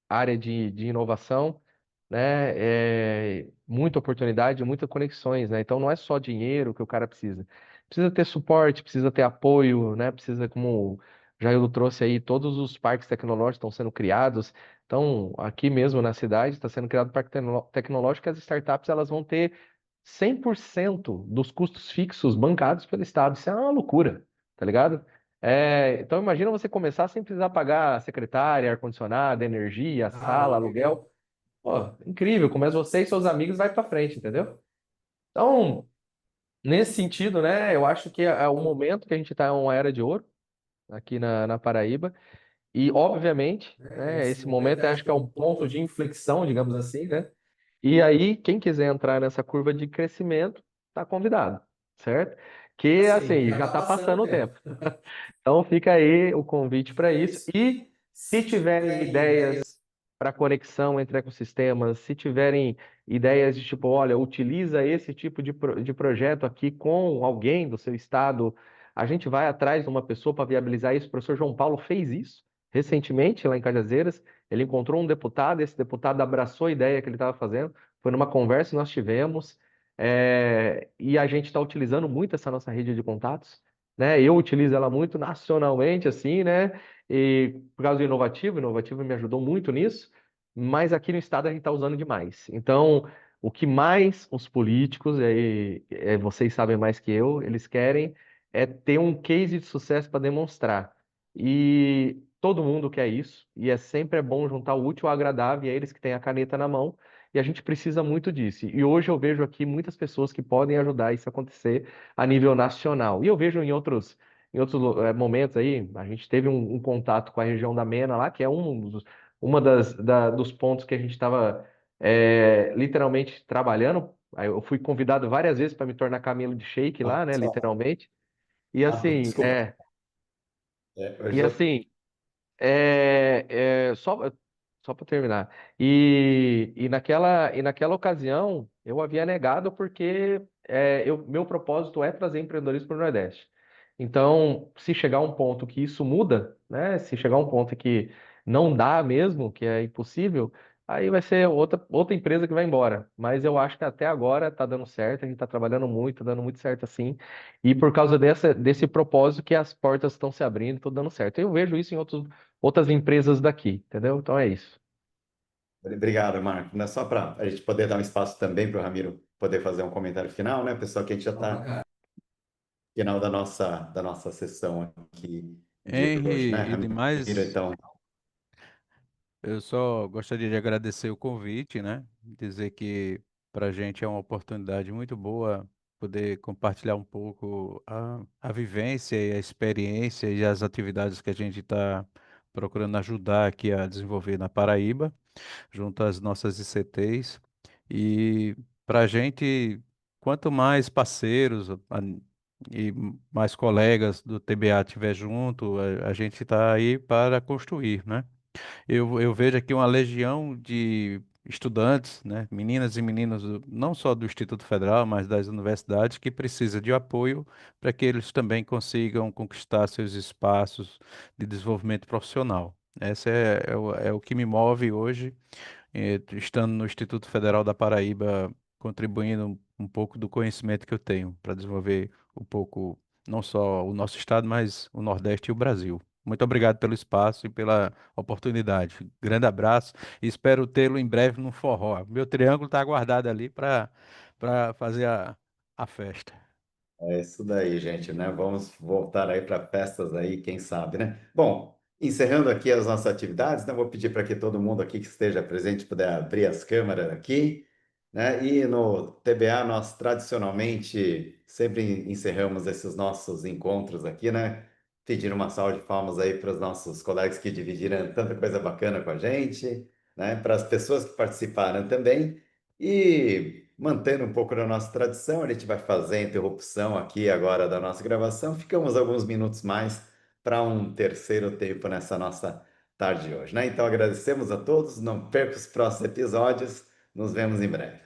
área de inovação, né? Muita oportunidade, muitas conexões, né? Então não é só dinheiro que o cara precisa. Precisa ter suporte, precisa ter apoio, né? Precisa, como o Jaildo trouxe aí, todos os parques tecnológicos estão sendo criados. Então, aqui mesmo na cidade está sendo criado um parque tecnológico, e as startups elas vão ter 100% dos custos fixos bancados pelo Estado. Isso é uma loucura, tá ligado? Então imagina você começar sem precisar pagar secretária, ar-condicionado, energia, sala, aluguel. Pô, incrível, começa você e seus amigos vai para frente, entendeu? Então, nesse sentido, né, eu acho que é o momento que a gente está em uma era de ouro aqui na Paraíba. E, obviamente, né, esse momento eu acho que é um ponto de inflexão, digamos assim, né? E aí, quem quiser entrar nessa curva de crescimento, está convidado, certo? Que, assim, já está passando o tempo. Então fica aí o convite para isso. E se tiverem ideias para conexão entre ecossistemas, se tiverem ideias de tipo, olha, utiliza esse tipo de projeto aqui com alguém do seu estado, a gente vai atrás de uma pessoa para viabilizar isso. O professor João Paulo fez isso recentemente lá em Cajazeiras. Ele encontrou um deputado, esse deputado abraçou a ideia que ele estava fazendo. Foi numa conversa que nós tivemos, e a gente está utilizando muito essa nossa rede de contatos, né? Eu utilizo ela muito nacionalmente, assim, né? E por causa do Inovativo, o Inovativo me ajudou muito nisso, mas aqui no estado a gente está usando demais. Então, o que mais os políticos, vocês sabem mais que eu, eles querem é ter um case de sucesso para demonstrar. E todo mundo quer isso, e sempre é bom juntar o útil ao agradável, e é eles que têm a caneta na mão, e a gente precisa muito disso. E hoje eu vejo aqui muitas pessoas que podem ajudar isso a acontecer a nível nacional. E eu vejo em outros momentos aí, a gente teve um contato com a região da Mena lá, que é uma dos pontos que a gente estava literalmente trabalhando. Aí eu fui convidado várias vezes para me tornar camelo de shake lá, né, Só. literalmente. E assim, Desculpa. Eu e já assim, só para terminar. E naquela ocasião, eu havia negado porque meu propósito é trazer empreendedorismo para o Nordeste. Então, se chegar um ponto que isso muda, né? Se chegar um ponto que não dá mesmo, que é impossível, aí vai ser outra empresa que vai embora. Mas eu acho que até agora está dando certo, a gente está trabalhando muito, tá dando muito certo assim. E por causa desse propósito que as portas estão se abrindo, tudo dando certo. Eu vejo isso em outras empresas daqui, entendeu? Então é isso. Obrigado, Marco. Não é só para a gente poder dar um espaço também para o Ramiro poder fazer um comentário final, né, pessoal? Que a gente já está no final da nossa sessão aqui de hoje, né, Henry e Ramiro? demais, Então, eu só gostaria de agradecer o convite, né? Dizer que para a gente é uma oportunidade muito boa poder compartilhar um pouco a vivência e a experiência e as atividades que a gente está procurando ajudar aqui a desenvolver na Paraíba, junto às nossas ICTs. E para a gente, quanto mais parceiros e mais colegas do TBA tiver junto, a gente está aí para construir, né? Eu vejo aqui uma legião de estudantes, né, meninas e meninos não só do Instituto Federal, mas das universidades que precisam de apoio para que eles também consigam conquistar seus espaços de desenvolvimento profissional. Essa é o que me move hoje, estando no Instituto Federal da Paraíba, contribuindo um pouco do conhecimento que eu tenho para desenvolver um pouco, não só o nosso estado, mas o Nordeste e o Brasil. Muito obrigado pelo espaço e pela oportunidade. Grande abraço e espero tê-lo em breve no forró. Meu triângulo está aguardado ali para fazer a festa. É isso daí, gente, né? Vamos voltar aí para festas aí, quem sabe, né? Bom, encerrando aqui as nossas atividades, né? Vou pedir para que todo mundo aqui que esteja presente puder abrir as câmeras aqui, né? E no TBA nós tradicionalmente sempre encerramos esses nossos encontros aqui, né? Pedindo uma salva de palmas aí para os nossos colegas que dividiram tanta coisa bacana com a gente, né? Para as pessoas que participaram também. E mantendo um pouco da nossa tradição, a gente vai fazer a interrupção aqui agora da nossa gravação. Ficamos alguns minutos mais para um terceiro tempo nessa nossa tarde de hoje, né? Então agradecemos a todos, não perca os próximos episódios, nos vemos em breve.